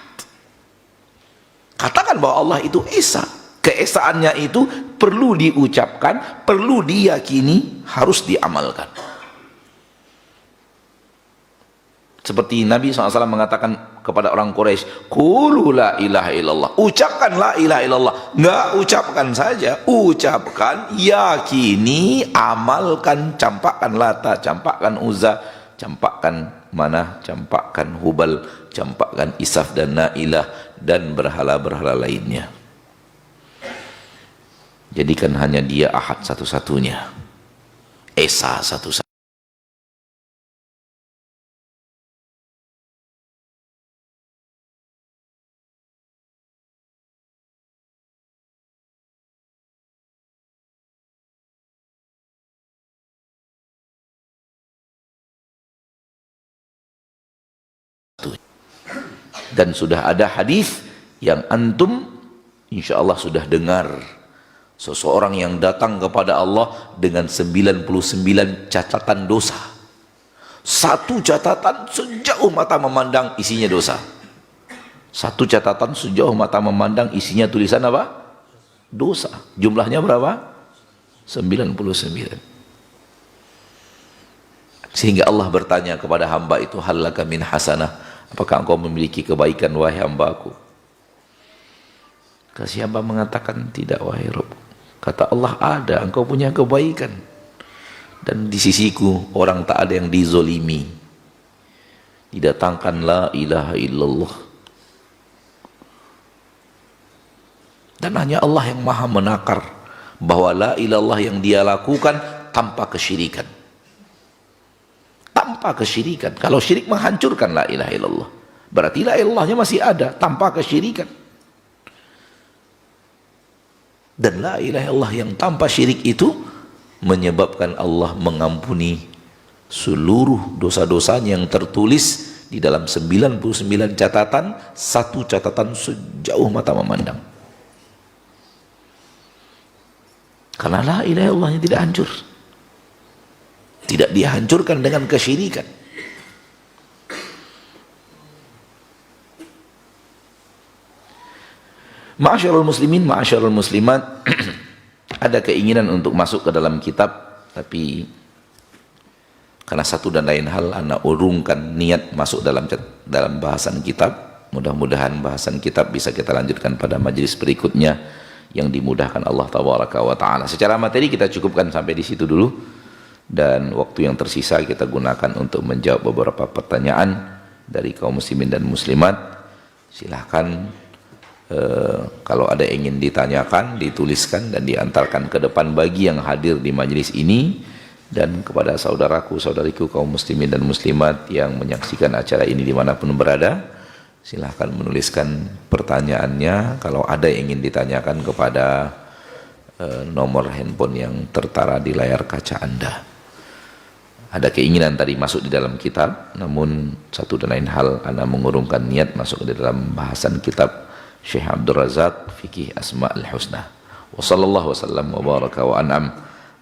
Katakan bahwa Allah itu Esa. Keesaannya itu perlu diucapkan, perlu diyakini, harus diamalkan. Seperti Nabi SAW mengatakan kepada orang Quraisy, Qulu la ilaha illallah. Ucapkan la ilaha illallah. Enggak ucapkan saja, ucapkan, yakini, amalkan, campakkan Lata, campakkan Uzza, campakkan Manah, campakkan Hubal, campakkan Isaf dan Nailah, dan berhala-berhala lainnya. Jadikan hanya dia ahad satu-satunya, Esa satu-satunya. Dan sudah ada hadis yang antum insya Allah sudah dengar, seseorang yang datang kepada Allah dengan 99 catatan dosa. Satu catatan sejauh mata memandang isinya dosa. Satu catatan sejauh mata memandang isinya tulisan apa? Dosa. Jumlahnya berapa? 99. Sehingga Allah bertanya kepada hamba itu, hal laka min hasanah, apakah engkau memiliki kebaikan wahai hambaku? Kasih hamba mengatakan, tidak wahai Rabb. Kata Allah, ada, engkau punya kebaikan. Dan di sisiku orang tak ada yang dizolimi. Didatangkan la ilaha illallah. Dan hanya Allah yang maha menakar bahwa la ilallah yang dia lakukan tanpa kesyirikan. Tanpa kesyirikan. Kalau syirik menghancurkan la ilaha illallah, berarti la ilallahnya masih ada tanpa kesyirikan. Dan la ilaha illallah yang tanpa syirik itu menyebabkan Allah mengampuni seluruh dosa-dosanya yang tertulis di dalam 99 catatan, satu catatan sejauh mata memandang. Karena la ilaha illallahnya tidak hancur. Tidak dihancurkan dengan kesyirikan. Ma'asyarul muslimin, ma'asyarul muslimat, ada keinginan untuk masuk ke dalam kitab, tapi karena satu dan lain hal anak urungkan niat masuk dalam bahasan kitab. Mudah-mudahan bahasan kitab bisa kita lanjutkan pada majelis berikutnya yang dimudahkan Allah tabaraka wa taala. Secara materi kita cukupkan sampai di situ dulu, dan waktu yang tersisa kita gunakan untuk menjawab beberapa pertanyaan dari kaum muslimin dan muslimat. Silahkan kalau ada yang ingin ditanyakan, dituliskan dan diantarkan ke depan bagi yang hadir di majelis ini, dan kepada saudaraku, saudariku kaum muslimin dan muslimat yang menyaksikan acara ini dimanapun berada, silahkan menuliskan pertanyaannya. Kalau ada yang ingin ditanyakan kepada nomor handphone yang tertara di layar kaca Anda. Ada keinginan tadi masuk di dalam kitab, namun satu dan lain hal Anda mengurungkan niat masuk di dalam bahasan kitab Syekh Abdul Razak Fikih Asma'ul Husna. Wa sallallahu wasallam wa baraka wa an'am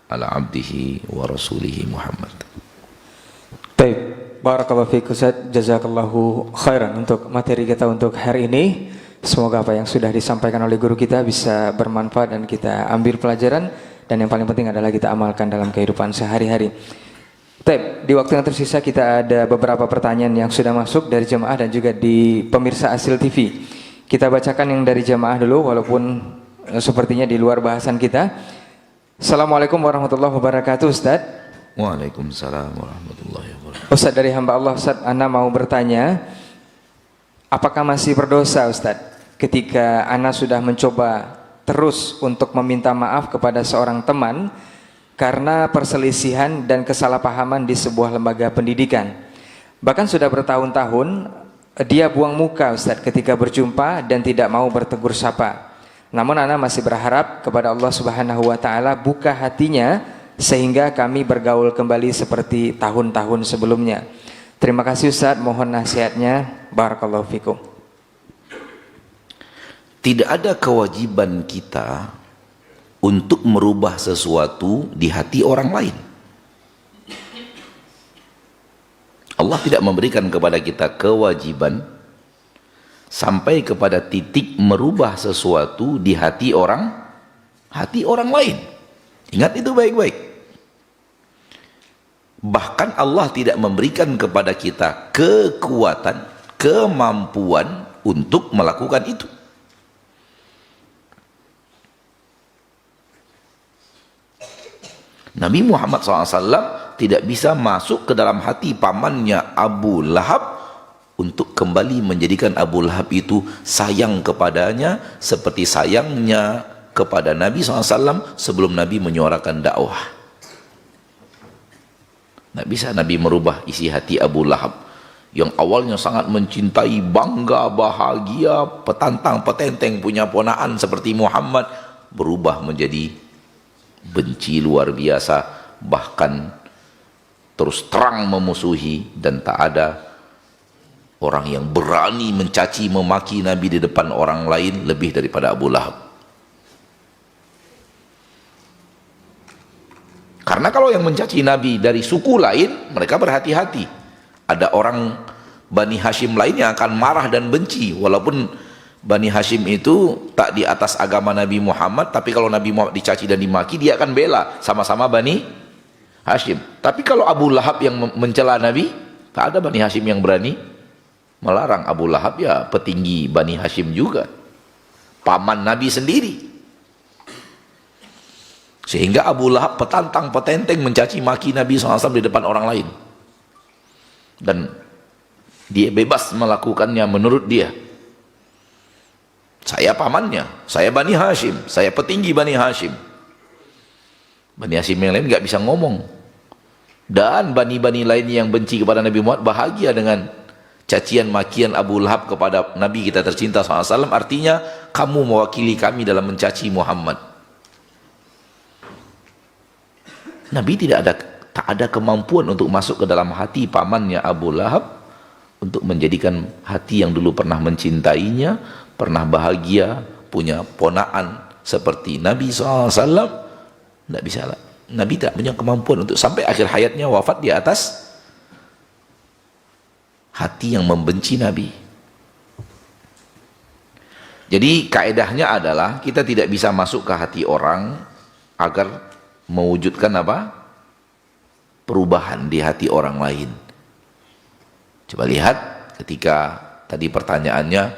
ala abdihi wa rasulihi Muhammad. Baik, barakallahu fiik Ustaz, jazakallahu khairan untuk materi kita untuk hari ini. Semoga apa yang sudah disampaikan oleh guru kita bisa bermanfaat dan kita ambil pelajaran, dan yang paling penting adalah kita amalkan dalam kehidupan sehari-hari. Baik, di waktu yang tersisa kita ada beberapa pertanyaan yang sudah masuk dari jemaah dan juga di pemirsa Asil TV. Kita bacakan yang dari jemaah dulu, walaupun sepertinya di luar bahasan kita. Assalamualaikum warahmatullahi wabarakatuh, Ustaz. Waalaikumsalam warahmatullahi wabarakatuh. Ustaz, dari hamba Allah, Ustaz, Ana mau bertanya, apakah masih berdosa, Ustaz, ketika Ana sudah mencoba terus untuk meminta maaf kepada seorang teman karena perselisihan dan kesalahpahaman di sebuah lembaga pendidikan. Bahkan sudah bertahun-tahun dia buang muka, Ustaz, ketika berjumpa dan tidak mau bertegur sapa. Namun Ana masih berharap kepada Allah Subhanahu wa taala buka hatinya sehingga kami bergaul kembali seperti tahun-tahun sebelumnya. Terima kasih, Ustaz, mohon nasihatnya. Barakallahu fikum. Tidak ada kewajiban kita untuk merubah sesuatu di hati orang lain. Allah tidak memberikan kepada kita kewajiban sampai kepada titik merubah sesuatu di hati orang lain. Ingat itu baik-baik. Bahkan Allah tidak memberikan kepada kita kekuatan, kemampuan untuk melakukan itu. Nabi Muhammad SAW tidak bisa masuk ke dalam hati pamannya Abu Lahab untuk kembali menjadikan Abu Lahab itu sayang kepadanya seperti sayangnya kepada Nabi SAW sebelum Nabi menyuarakan dakwah. Tidak bisa Nabi merubah isi hati Abu Lahab yang awalnya sangat mencintai, bangga, bahagia, petantang, petenteng, punya ponaan seperti Muhammad, berubah menjadi benci luar biasa, bahkan terus terang memusuhi, dan tak ada orang yang berani mencaci memaki Nabi di depan orang lain lebih daripada Abu Lahab. Karena kalau yang mencaci Nabi dari suku lain, mereka berhati-hati. Ada orang Bani Hashim lain yang akan marah dan benci, walaupun Bani Hashim itu tak di atas agama Nabi Muhammad, tapi kalau Nabi Muhammad dicaci dan dimaki, dia akan bela, sama-sama Bani Hashim. Tapi kalau Abu Lahab yang mencela Nabi, tak ada Bani Hashim yang berani melarang. Abu Lahab ya petinggi Bani Hashim juga, paman Nabi sendiri. Sehingga Abu Lahab petantang petenteng mencaci maki Nabi SAW di depan orang lain, dan dia bebas melakukannya menurut dia. Saya pamannya, saya Bani Hashim, saya petinggi Bani Hashim. Bani Hashim yang lain nggak bisa ngomong. Dan bani-bani lain yang benci kepada Nabi Muhammad bahagia dengan cacian makian Abu Lahab kepada Nabi kita tercinta SAW. Artinya kamu mewakili kami dalam mencaci Muhammad. Nabi tak ada kemampuan untuk masuk ke dalam hati pamannya Abu Lahab, untuk menjadikan hati yang dulu pernah mencintainya, pernah bahagia, punya ponaan seperti Nabi SAW. Tidak bisa lah. Nabi tidak punya kemampuan untuk sampai akhir hayatnya wafat di atas hati yang membenci Nabi. Jadi kaedahnya adalah kita tidak bisa masuk ke hati orang agar mewujudkan apa? Perubahan di hati orang lain. Coba lihat ketika tadi pertanyaannya,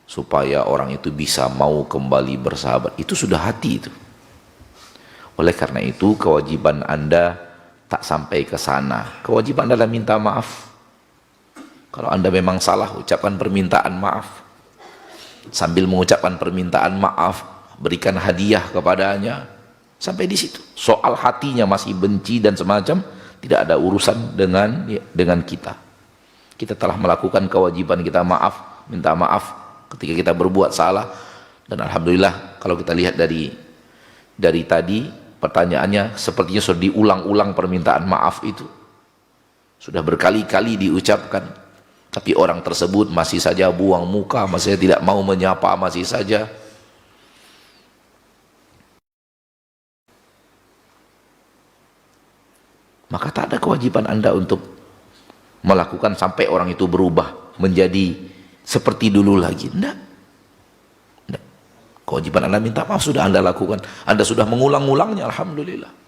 supaya orang itu bisa mau kembali bersahabat, itu sudah hati itu. Oleh karena itu kewajiban Anda tak sampai ke sana. Kewajiban adalah minta maaf. Kalau Anda memang salah, ucapkan permintaan maaf. Sambil mengucapkan permintaan maaf, berikan hadiah kepadanya. Sampai di situ. Soal hatinya masih benci dan semacam, tidak ada urusan dengan kita. Kita telah melakukan kewajiban kita maaf, minta maaf ketika kita berbuat salah. Dan alhamdulillah kalau kita lihat dari tadi pertanyaannya, sepertinya sudah diulang-ulang permintaan maaf itu. Sudah berkali-kali diucapkan. Tapi orang tersebut masih saja buang muka, masih saja tidak mau menyapa, masih saja. Maka tak ada kewajiban Anda untuk melakukan sampai orang itu berubah menjadi seperti dulu lagi. Tidak. Kewajiban Anda minta maaf sudah Anda lakukan. Anda sudah mengulang-ulangnya, alhamdulillah.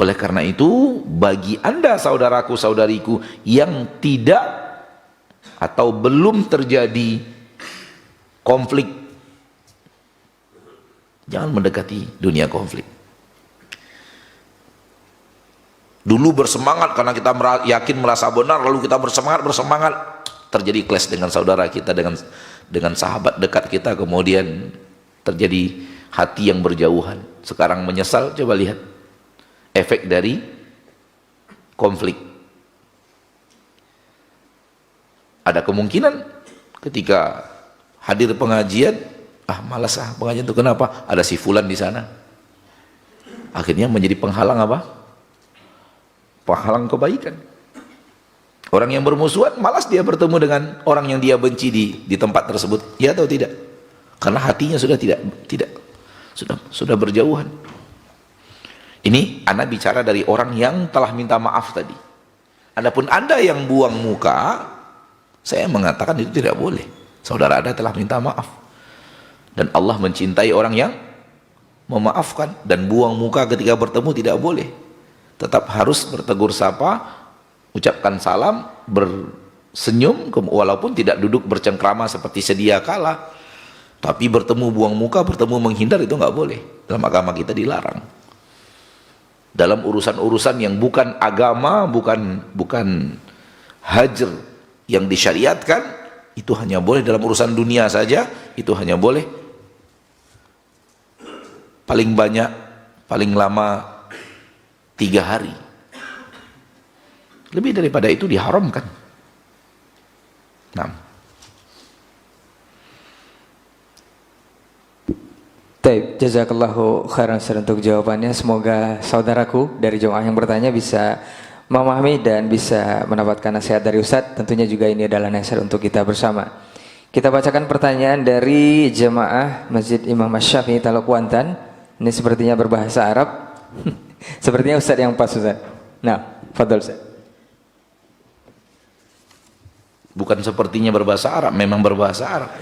Oleh karena itu, bagi Anda saudaraku saudariku yang tidak atau belum terjadi konflik, jangan mendekati dunia konflik. Dulu bersemangat karena kita yakin merasa benar, lalu kita bersemangat, terjadi clash dengan saudara kita, dengan sahabat dekat kita, kemudian terjadi hati yang berjauhan. Sekarang menyesal, coba lihat efek dari konflik. Ada kemungkinan ketika hadir pengajian, malas pengajian itu, kenapa? Ada si fulan di sana. Akhirnya menjadi penghalang apa? Penghalang kebaikan. Orang yang bermusuhan malas dia bertemu dengan orang yang dia benci di tempat tersebut. Ya atau tidak? Karena hatinya sudah sudah berjauhan. Ini Anda bicara dari orang yang telah minta maaf tadi. Adapun Anda yang buang muka, saya mengatakan itu tidak boleh. Saudara Anda telah minta maaf. Dan Allah mencintai orang yang memaafkan, dan buang muka ketika bertemu tidak boleh. Tetap harus bertegur sapa, ucapkan salam, bersenyum, walaupun tidak duduk bercengkrama seperti sedia kala. Tapi bertemu buang muka, bertemu menghindar, itu nggak boleh. Dalam agama kita dilarang. Dalam urusan-urusan yang bukan agama, bukan hajr yang disyariatkan, itu hanya boleh dalam urusan dunia saja. Itu hanya boleh paling banyak, paling lama 3 hari. Lebih daripada itu diharamkan. Nah. Baik, jazakallahu khairan untuk jawabannya. Semoga saudaraku dari jemaah yang bertanya bisa memahami dan bisa mendapatkan nasihat dari Ustadz. Tentunya juga ini adalah nasihat untuk kita bersama. Kita bacakan pertanyaan dari jemaah Masjid Imam Asy-Syafi'i Taluk Kuantan. Ini sepertinya berbahasa Arab. Sepertinya Ustadz yang pas, Ustadz. Nah, fadhol Ustadz. Bukan sepertinya berbahasa Arab, memang berbahasa Arab.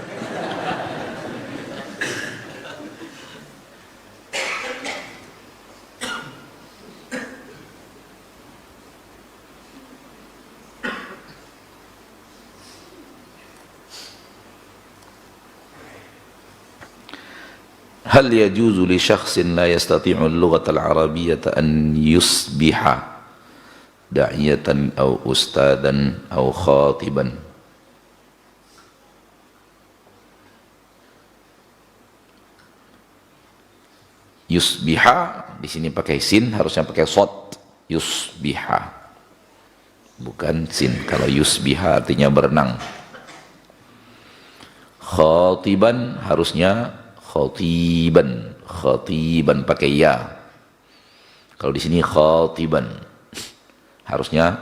Hal yajuzu li syakhsin la yastati'u al-lughata al-arabiyyata an yusbiha da'iyatan aw ustadan aw khatiban. Yusbiha di sini pakai sin, harusnya pakai shad. Yusbiha, bukan sin. Kalau yusbiha artinya berenang. Khatiban harusnya Khatiban, khatiban pakai ya. Kalau di sini khatiban, harusnya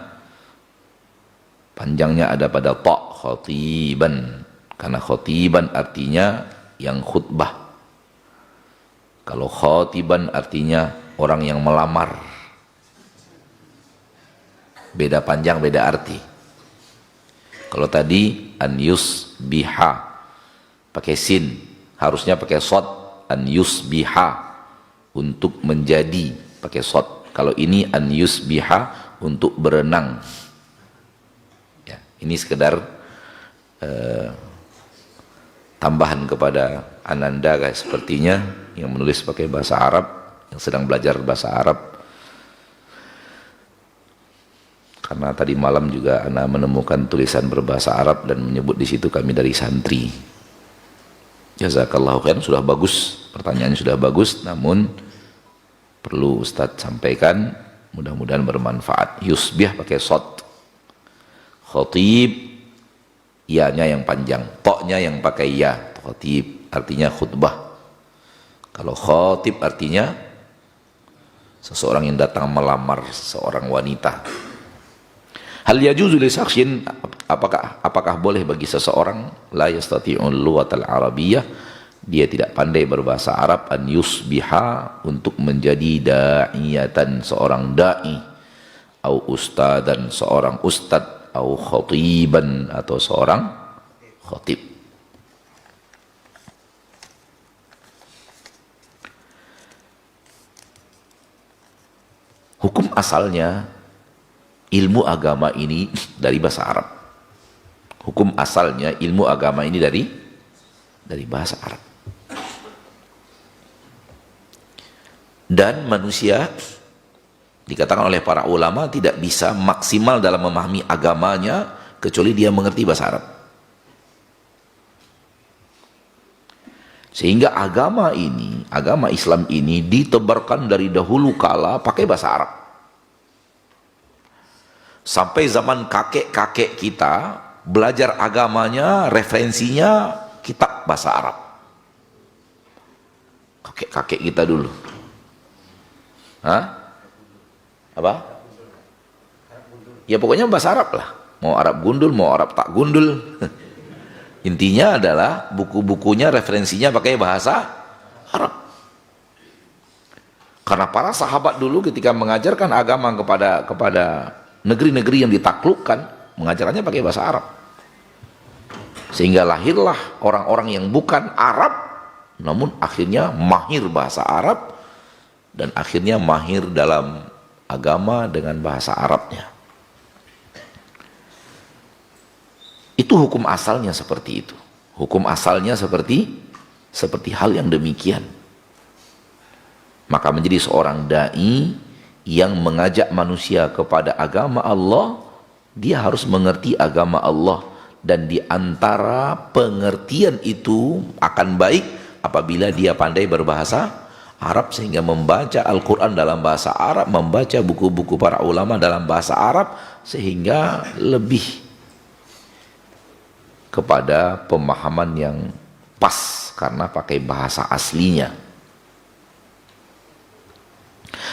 panjangnya ada pada ta, khatiban. Karena khatiban artinya yang khutbah. Kalau khatiban artinya orang yang melamar. Beda panjang, beda arti. Kalau tadi an yusbiha pakai sin, harusnya pakai sod, an yusbiha untuk menjadi pakai sod. Kalau ini an yusbiha untuk berenang. Ya, ini sekedar tambahan kepada Ananda guys, sepertinya yang menulis pakai bahasa Arab, yang sedang belajar bahasa Arab. Karena tadi malam juga Ana menemukan tulisan berbahasa Arab dan menyebut di situ kami dari santri. Jazakallahu khairan, sudah bagus, pertanyaannya sudah bagus, namun perlu Ustadz sampaikan, mudah-mudahan bermanfaat. Yusbih pakai sod, khotib ya-nya yang panjang, to-nya yang pakai ya, khotib artinya khutbah. Kalau khotib artinya seseorang yang datang melamar seorang wanita. Hal yajuzu li syakhsin, apakah boleh bagi seseorang la yastati'ul lughatal arabiyyah, dia tidak pandai berbahasa Arab, an yusbiha untuk menjadi da'iyatan, seorang dai, au ustadan, seorang ustad, au khatiban, atau seorang khatib. Hukum asalnya ilmu agama ini dari bahasa Arab. Hukum asalnya ilmu agama ini dari bahasa Arab. Dan manusia dikatakan oleh para ulama tidak bisa maksimal dalam memahami agamanya kecuali dia mengerti bahasa Arab. Sehingga agama ini, agama Islam ini ditebarkan dari dahulu kala pakai bahasa Arab. Sampai zaman kakek-kakek kita belajar agamanya, referensinya kitab bahasa Arab. Kakek-kakek kita dulu. Hah? Apa? Ya pokoknya bahasa Arab lah. Mau Arab gundul, mau Arab tak gundul. Intinya adalah buku-bukunya, referensinya pakai bahasa Arab. Karena para sahabat dulu ketika mengajarkan agama kepada negeri-negeri yang ditaklukkan, mengajarannya pakai bahasa Arab. Sehingga lahirlah orang-orang yang bukan Arab, namun akhirnya mahir bahasa Arab, dan akhirnya mahir dalam agama dengan bahasa Arabnya. Itu hukum asalnya seperti itu. Hukum asalnya seperti hal yang demikian. Maka menjadi seorang dai yang mengajak manusia kepada agama Allah, dia harus mengerti agama Allah, dan di antara pengertian itu akan baik apabila dia pandai berbahasa Arab, sehingga membaca Al-Quran dalam bahasa Arab, membaca buku-buku para ulama dalam bahasa Arab, sehingga lebih kepada pemahaman yang pas karena pakai bahasa aslinya.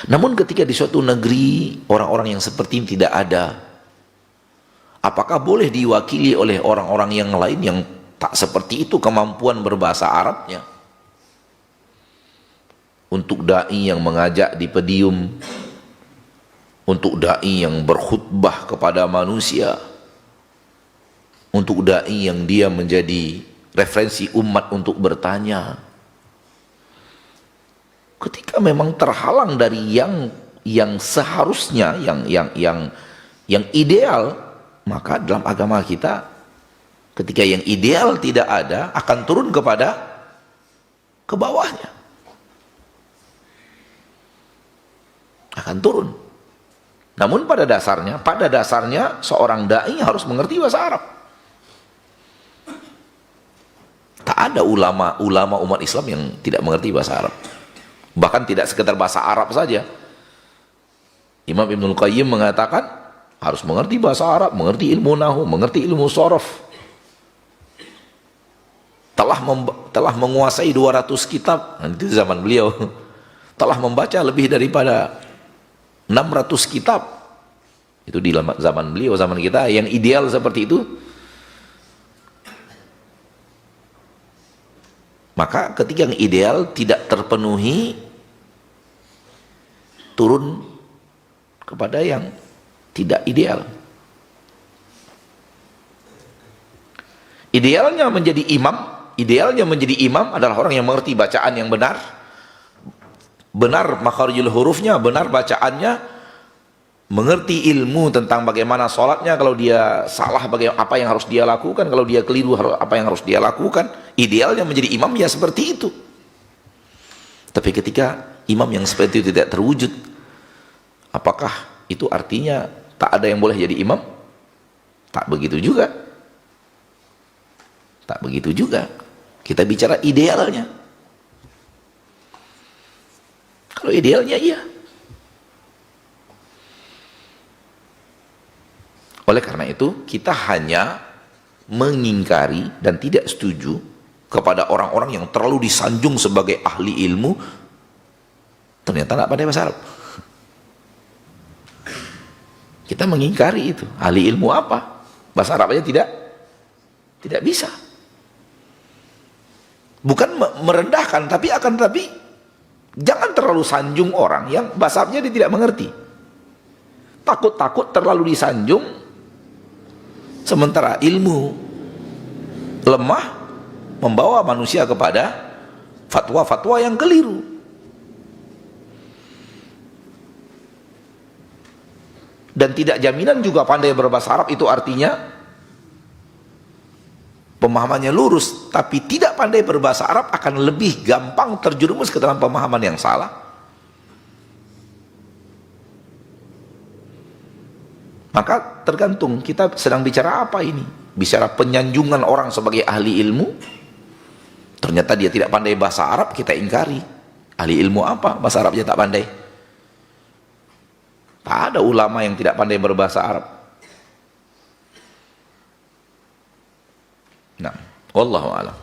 Namun ketika di suatu negeri orang-orang yang seperti ini tidak ada, apakah boleh diwakili oleh orang-orang yang lain yang tak seperti itu kemampuan berbahasa Arabnya? Untuk dai yang mengajak di pedium, untuk dai yang berkhutbah kepada manusia, untuk dai yang dia menjadi referensi umat untuk bertanya. Ketika memang terhalang dari yang seharusnya, yang ideal, maka dalam agama kita ketika yang ideal tidak ada, akan turun ke bawahnya, akan turun. Namun pada dasarnya seorang dai harus mengerti bahasa Arab. Tak ada ulama umat Islam yang tidak mengerti bahasa Arab. Bahkan tidak sekedar bahasa Arab saja. Imam Ibnul Qayyim mengatakan harus mengerti bahasa Arab, mengerti ilmu nahwu, mengerti ilmu sorof. telah menguasai 200 kitab, nah, itu zaman beliau, telah membaca lebih daripada 600 kitab. Itu di zaman beliau, zaman kita yang ideal seperti itu. Maka ketika yang ideal tidak terpenuhi, turun kepada yang tidak ideal. Idealnya menjadi imam adalah orang yang mengerti bacaan yang benar makharijul hurufnya, benar bacaannya, mengerti ilmu tentang bagaimana sholatnya, kalau dia salah apa yang harus dia lakukan, kalau dia keliru apa yang harus dia lakukan. Idealnya menjadi imam ya seperti itu. Tapi ketika imam yang seperti itu tidak terwujud, apakah itu artinya tak ada yang boleh jadi imam? Tak begitu juga. Tak begitu juga. Kita bicara idealnya. Kalau idealnya iya. Oleh karena itu, kita hanya mengingkari dan tidak setuju kepada orang-orang yang terlalu disanjung sebagai ahli ilmu, ternyata tidak pandai bahasa Arab. Kita mengingkari itu. Ahli ilmu apa? Bahasa Arab aja tidak bisa. Bukan merendahkan, tapi jangan terlalu sanjung orang yang bahasa Arabnya dia tidak mengerti. Takut terlalu disanjung, sementara ilmu lemah membawa manusia kepada fatwa-fatwa yang keliru. Dan tidak jaminan juga pandai berbahasa Arab itu artinya pemahamannya lurus, tapi tidak pandai berbahasa Arab akan lebih gampang terjerumus ke dalam pemahaman yang salah. Maka tergantung kita sedang bicara apa ini. Bicara penyanjungan orang sebagai ahli ilmu, ternyata dia tidak pandai bahasa Arab, kita ingkari. Ahli ilmu apa? Bahasa Arabnya tak pandai. Tak ada ulama yang tidak pandai berbahasa Arab. Nah, wallahu a'lam.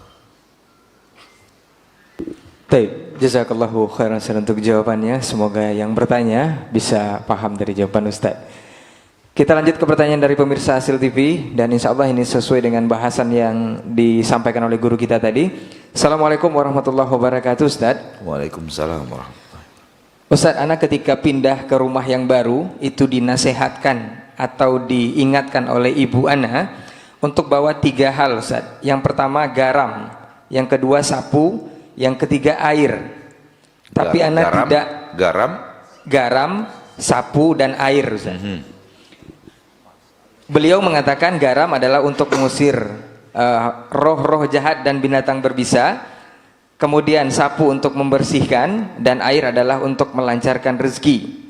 Baik, jazakallahu khairan untuk jawabannya. Semoga yang bertanya bisa paham dari jawaban Ustaz. Kita lanjut ke pertanyaan dari pemirsa Hasil TV, dan insya Allah ini sesuai dengan bahasan yang disampaikan oleh guru kita tadi. Assalamualaikum warahmatullahi wabarakatuh, Ustaz. Waalaikumsalam warahmatullahi wabarakatuh. Ustaz, anak ketika pindah ke rumah yang baru itu dinasehatkan atau diingatkan oleh ibu anak untuk bawa 3 hal, Ustaz. Yang pertama garam, yang kedua sapu, yang ketiga air. Tapi anak tidak garam, sapu dan air, Ustaz. Beliau mengatakan garam adalah untuk mengusir roh-roh jahat dan binatang berbisa. Kemudian sapu untuk membersihkan, dan air adalah untuk melancarkan rezeki.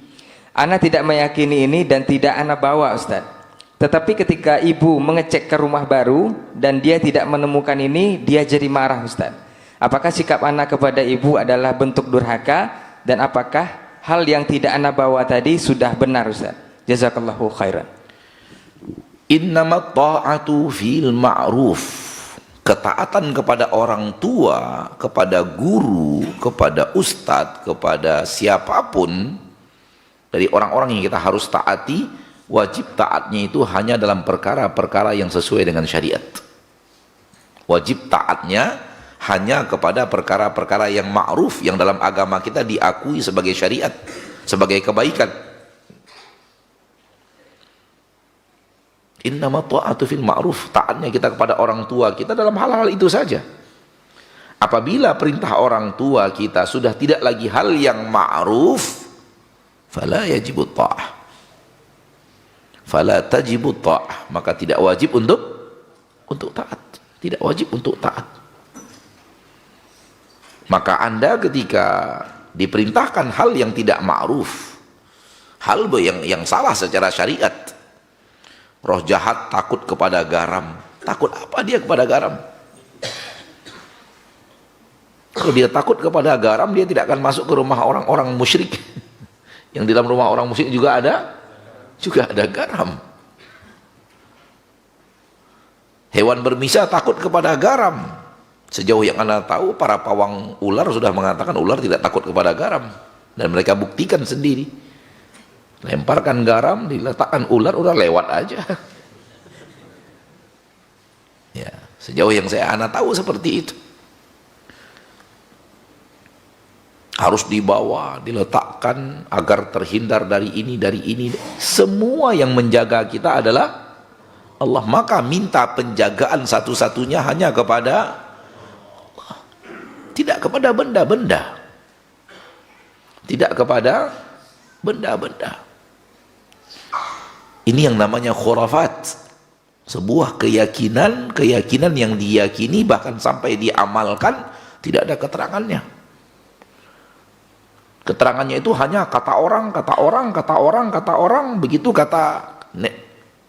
Ana tidak meyakini ini dan tidak ana bawa, Ustaz. Tetapi ketika ibu mengecek ke rumah baru dan dia tidak menemukan ini, dia jadi marah, Ustaz. Apakah sikap ana kepada ibu adalah bentuk durhaka, dan apakah hal yang tidak ana bawa tadi sudah benar, Ustaz? Jazakallahu khairan. Innamat ta'atu fil ma'ruf. Ketaatan kepada orang tua, kepada guru, kepada ustadz, kepada siapapun dari orang-orang yang kita harus taati, wajib taatnya itu hanya dalam perkara-perkara yang sesuai dengan syariat. Wajib taatnya hanya kepada perkara-perkara yang ma'ruf, yang dalam agama kita diakui sebagai syariat, sebagai kebaikan. Innama ta'atu fil ma'ruf, taatnya kita kepada orang tua kita dalam hal-hal itu saja. Apabila perintah orang tua kita sudah tidak lagi hal yang ma'ruf, fala yajibu ta'ah, fala tajibu ta'ah, maka tidak wajib untuk taat, tidak wajib untuk taat. Maka Anda ketika diperintahkan hal yang tidak ma'ruf, hal yang salah secara syariat, roh jahat takut kepada garam. Takut apa dia kepada garam? Kalau dia takut kepada garam, dia tidak akan masuk ke rumah orang-orang musyrik. Yang di dalam rumah orang musyrik juga ada garam. Hewan berbisa takut kepada garam. Sejauh yang Anda tahu, para pawang ular sudah mengatakan ular tidak takut kepada garam. Dan mereka buktikan sendiri. Lemparkan garam, diletakkan ular, udah lewat aja. Ya, sejauh yang Anda tahu seperti itu. Harus dibawa, diletakkan agar terhindar dari ini, dari ini. Semua yang menjaga kita adalah Allah. Maka minta penjagaan satu-satunya hanya kepada Allah. Tidak kepada benda-benda. Tidak kepada benda-benda. Ini yang namanya khurafat. Sebuah keyakinan yang diyakini bahkan sampai diamalkan tidak ada keterangannya. Keterangannya itu hanya kata orang, begitu kata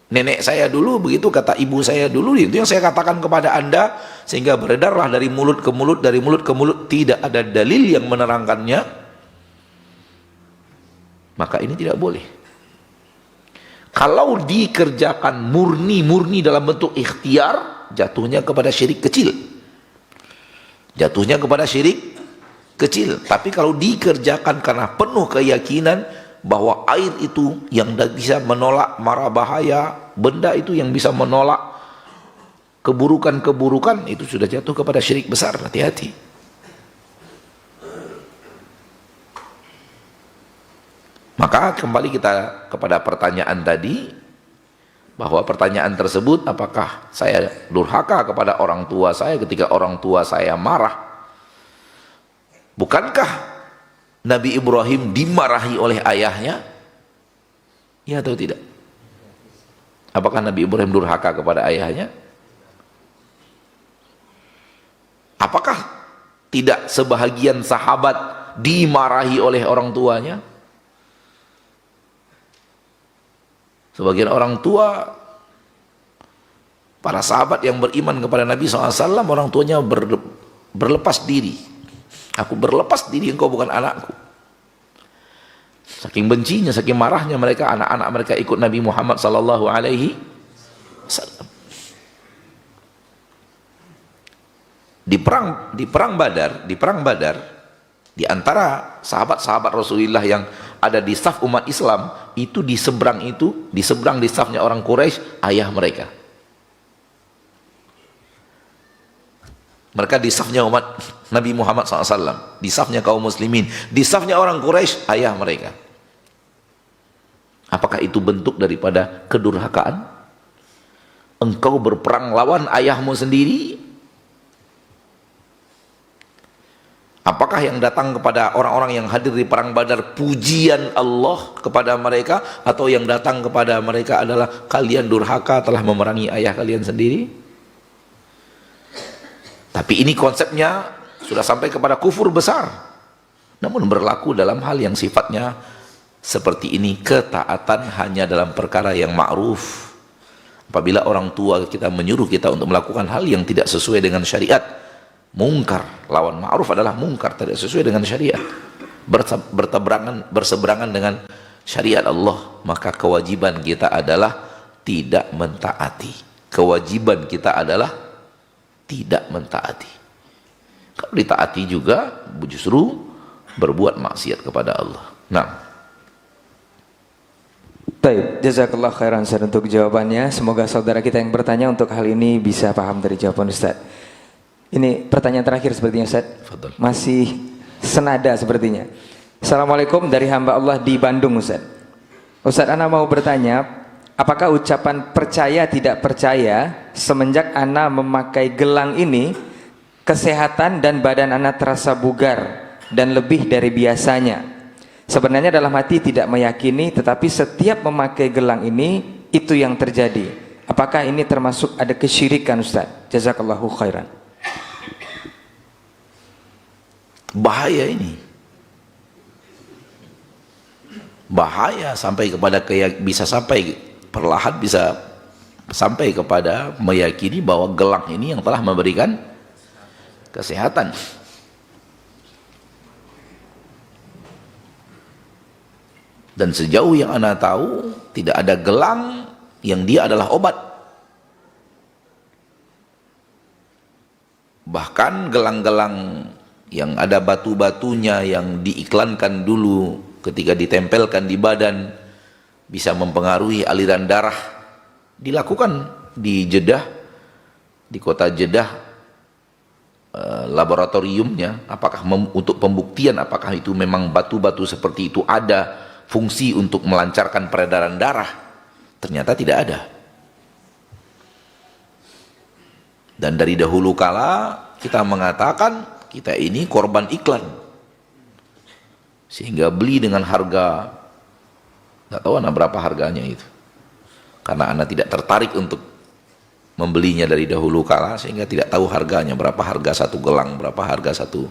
nenek saya dulu, begitu kata ibu saya dulu, itu yang saya katakan kepada Anda, sehingga beredarlah dari mulut ke mulut, dari mulut ke mulut, tidak ada dalil yang menerangkannya, maka ini tidak boleh. Kalau dikerjakan murni dalam bentuk ikhtiar, jatuhnya kepada syirik kecil. Jatuhnya kepada syirik kecil. Tapi kalau dikerjakan karena penuh keyakinan bahwa air itu yang bisa menolak mara bahaya, benda itu yang bisa menolak keburukan-keburukan, itu sudah jatuh kepada syirik besar. Hati-hati. Maka kembali kita kepada pertanyaan tadi, bahwa pertanyaan tersebut, apakah saya durhaka kepada orang tua saya ketika orang tua saya marah? Bukankah Nabi Ibrahim dimarahi oleh ayahnya? Ya atau tidak? Apakah Nabi Ibrahim durhaka kepada ayahnya? Apakah tidak sebahagian sahabat dimarahi oleh orang tuanya? Sebagian orang tua, para sahabat yang beriman kepada Nabi SAW, orang tuanya berlepas diri. Aku berlepas diri, engkau bukan anakku. Saking bencinya, saking marahnya mereka, anak-anak mereka ikut Nabi Muhammad SAW. Di perang Badar, di antara sahabat-sahabat Rasulullah yang ada di saf umat Islam, itu di seberang di safnya orang Quraisy, ayah mereka. Mereka di safnya umat Nabi Muhammad SAW, di safnya kaum muslimin, di safnya orang Quraisy, ayah mereka. Apakah itu bentuk daripada kedurhakaan? Engkau berperang lawan ayahmu sendiri? Apakah yang datang kepada orang-orang yang hadir di perang Badar pujian Allah kepada mereka, atau yang datang kepada mereka adalah kalian durhaka telah memerangi ayah kalian sendiri? Tapi ini konsepnya sudah sampai kepada kufur besar. Namun berlaku dalam hal yang sifatnya seperti ini, ketaatan hanya dalam perkara yang ma'ruf. Apabila orang tua kita menyuruh kita untuk melakukan hal yang tidak sesuai dengan syariat, mungkar, lawan ma'ruf adalah mungkar, tidak sesuai dengan syariat, berseberangan dengan syariat Allah, maka kewajiban kita adalah tidak mentaati. Kewajiban kita adalah tidak mentaati. Kalau ditaati juga justru berbuat maksiat kepada Allah. Nah, Baik, jazakallah khairan Ustaz untuk jawabannya. Semoga saudara kita yang bertanya untuk hal ini bisa paham dari jawaban Ustaz. Ini pertanyaan terakhir sepertinya Ustaz. Fadal. Masih senada sepertinya. Assalamualaikum dari hamba Allah di Bandung Ustaz. Ustaz, ana mau bertanya, apakah ucapan percaya tidak percaya semenjak ana memakai gelang ini, kesehatan dan badan ana terasa bugar dan lebih dari biasanya? Sebenarnya dalam hati tidak meyakini, tetapi setiap memakai gelang ini, itu yang terjadi. Apakah ini termasuk ada kesyirikan Ustaz? Jazakallahu khairan. Bahaya ini. Bahaya sampai kepada bisa sampai perlahan bisa sampai kepada meyakini bahwa gelang ini yang telah memberikan kesehatan. Dan sejauh yang ana tahu, tidak ada gelang yang dia adalah obat. Bahkan gelang-gelang yang ada batu-batunya yang diiklankan dulu ketika ditempelkan di badan bisa mempengaruhi aliran darah, dilakukan di Jeddah, di kota Jeddah, laboratoriumnya, apakah untuk pembuktian apakah itu memang batu-batu seperti itu ada fungsi untuk melancarkan peredaran darah, ternyata tidak ada. Dan dari dahulu kala kita mengatakan kita ini korban iklan, sehingga beli dengan harga nggak tahu anak berapa harganya itu, karena anak tidak tertarik untuk membelinya dari dahulu kala, sehingga tidak tahu harganya berapa harga satu gelang, berapa harga satu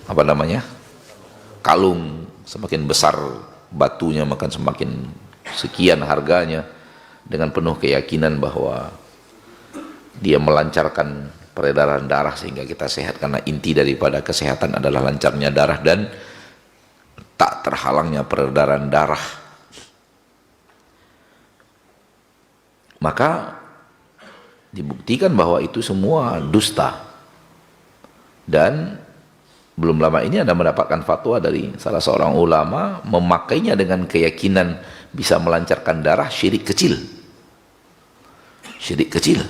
apa namanya kalung. Semakin besar batunya maka semakin sekian harganya, dengan penuh keyakinan bahwa dia melancarkan peredaran darah sehingga kita sehat, karena inti daripada kesehatan adalah lancarnya darah dan tak terhalangnya peredaran darah. Maka dibuktikan bahwa itu semua dusta. Dan belum lama ini Anda mendapatkan fatwa dari salah seorang ulama memakainya dengan keyakinan bisa melancarkan darah, syirik kecil. Syirik kecil.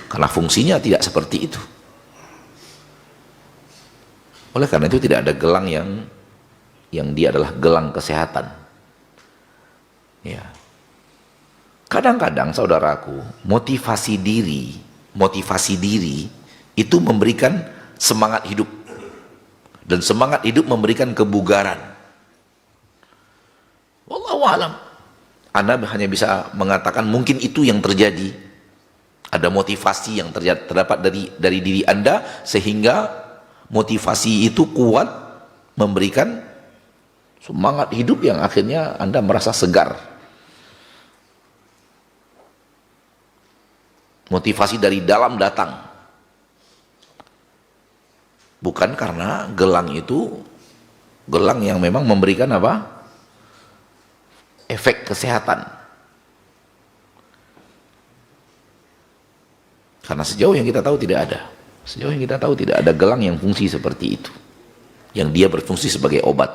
Karena fungsinya tidak seperti itu. Oleh karena itu tidak ada gelang yang dia adalah gelang kesehatan. Ya. Kadang-kadang saudaraku, motivasi diri itu memberikan semangat hidup. Dan semangat hidup memberikan kebugaran. Wallahu a'lam. Anda hanya bisa mengatakan mungkin itu yang terjadi. Ada motivasi yang terdapat dari diri Anda, sehingga motivasi itu kuat memberikan semangat hidup yang akhirnya Anda merasa segar. Motivasi dari dalam datang. Bukan karena gelang itu gelang yang memang memberikan apa? Efek kesehatan. Karena sejauh yang kita tahu tidak ada. Sejauh yang kita tahu tidak ada gelang yang fungsi seperti itu. Yang dia berfungsi sebagai obat.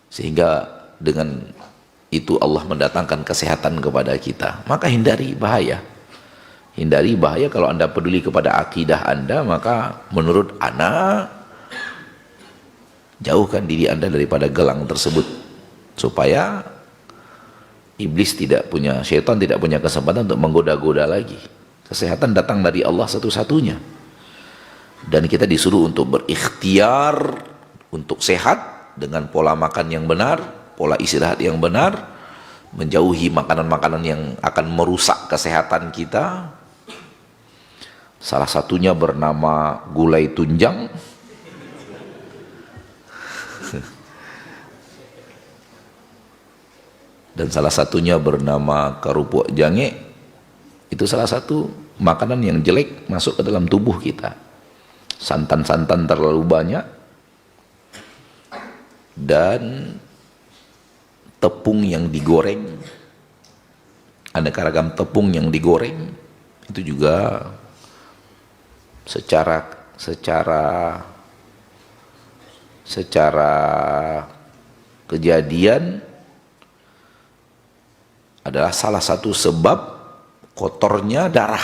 Sehingga dengan itu Allah mendatangkan kesehatan kepada kita. Maka hindari bahaya. Hindari bahaya kalau Anda peduli kepada akidah Anda, maka menurut Ana jauhkan diri Anda daripada gelang tersebut. Supaya iblis tidak punya, syaitan tidak punya kesempatan untuk menggoda-goda lagi. Kesehatan datang dari Allah satu-satunya. Dan kita disuruh untuk berikhtiar untuk sehat dengan pola makan yang benar, pola istirahat yang benar, menjauhi makanan-makanan yang akan merusak kesehatan kita. Salah satunya bernama gulai tunjang. Dan salah satunya bernama kerupuk jange. Itu salah satu makanan yang jelek masuk ke dalam tubuh kita. Santan-santan terlalu banyak, dan tepung yang digoreng, aneka ragam tepung yang digoreng, itu juga secara kejadian adalah salah satu sebab kotornya darah.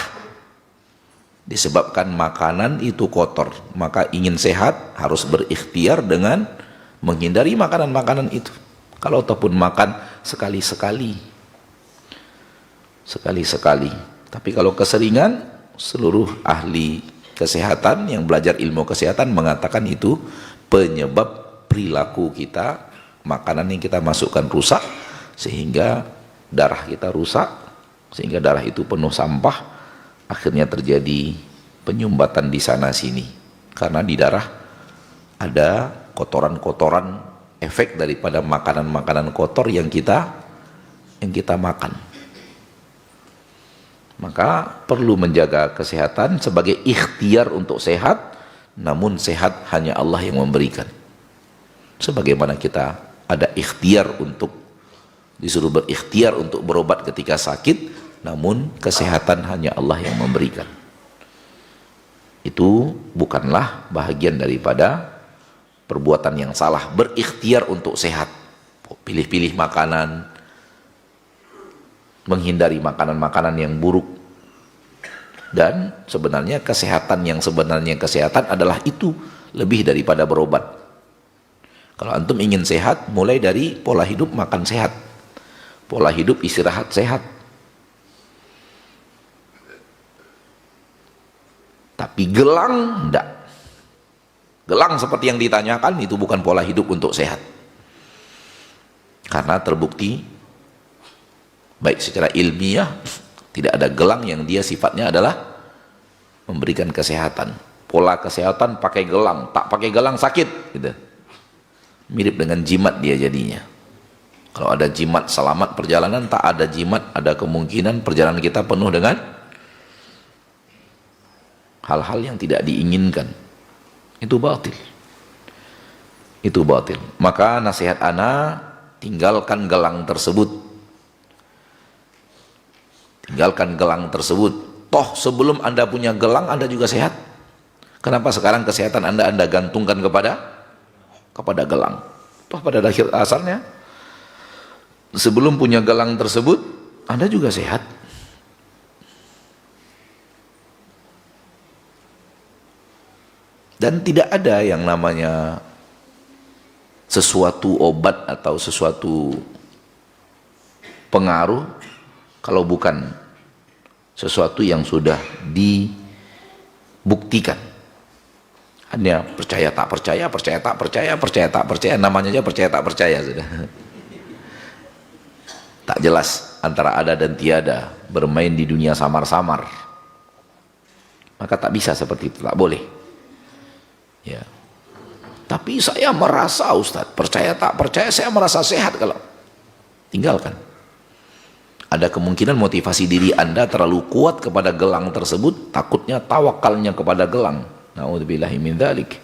Disebabkan makanan itu kotor, maka ingin sehat harus berikhtiar dengan menghindari makanan-makanan itu. Kalau ataupun makan sekali-sekali. Tapi kalau keseringan, seluruh ahli kesehatan yang belajar ilmu kesehatan mengatakan itu penyebab perilaku kita, makanan yang kita masukkan rusak, sehingga darah kita rusak, sehingga darah itu penuh sampah, akhirnya terjadi penyumbatan di sana sini. Karena di darah ada kotoran-kotoran, efek daripada makanan-makanan kotor yang kita makan. Maka perlu menjaga kesehatan sebagai ikhtiar untuk sehat, namun sehat hanya Allah yang memberikan. Sebagaimana kita ada ikhtiar untuk disuruh berikhtiar untuk berobat ketika sakit, namun kesehatan hanya Allah yang memberikan. Itu bukanlah bahagian daripada perbuatan yang salah. Berikhtiar untuk sehat, pilih-pilih makanan, menghindari makanan-makanan yang buruk. Dan sebenarnya kesehatan yang sebenarnya kesehatan adalah itu, lebih daripada berobat. Kalau antum ingin sehat, mulai dari pola hidup makan sehat, pola hidup istirahat sehat. Tapi gelang enggak. Gelang seperti yang ditanyakan itu bukan pola hidup untuk sehat. Karena terbukti baik secara ilmiah tidak ada gelang yang dia sifatnya adalah memberikan kesehatan. Pola kesehatan pakai gelang, tak pakai gelang sakit gitu. Mirip dengan jimat dia jadinya. Kalau ada jimat selamat perjalanan, tak ada jimat ada kemungkinan perjalanan kita penuh dengan hal-hal yang tidak diinginkan. Itu batil. Itu batil. Maka nasihat ana, tinggalkan gelang tersebut. Tinggalkan gelang tersebut. Toh sebelum Anda punya gelang, Anda juga sehat. Kenapa sekarang kesehatan Anda gantungkan kepada gelang? Toh pada akhir asalnya, sebelum punya gelang tersebut, Anda juga sehat. Dan tidak ada yang namanya sesuatu obat atau sesuatu pengaruh kalau bukan sesuatu yang sudah dibuktikan. Hanya percaya tak percaya, percaya tak percaya, percaya tak percaya, namanya aja percaya tak percaya sudah. Tak jelas antara ada dan tiada, bermain di dunia samar-samar. Maka tak bisa seperti itu, tak boleh. Ya. Tapi saya merasa, Ustadz, percaya tak percaya, saya merasa sehat. Kalau tinggalkan. Ada kemungkinan motivasi diri Anda terlalu kuat kepada gelang tersebut, takutnya tawakalnya kepada gelang. Na'udzubillahi min dzalik.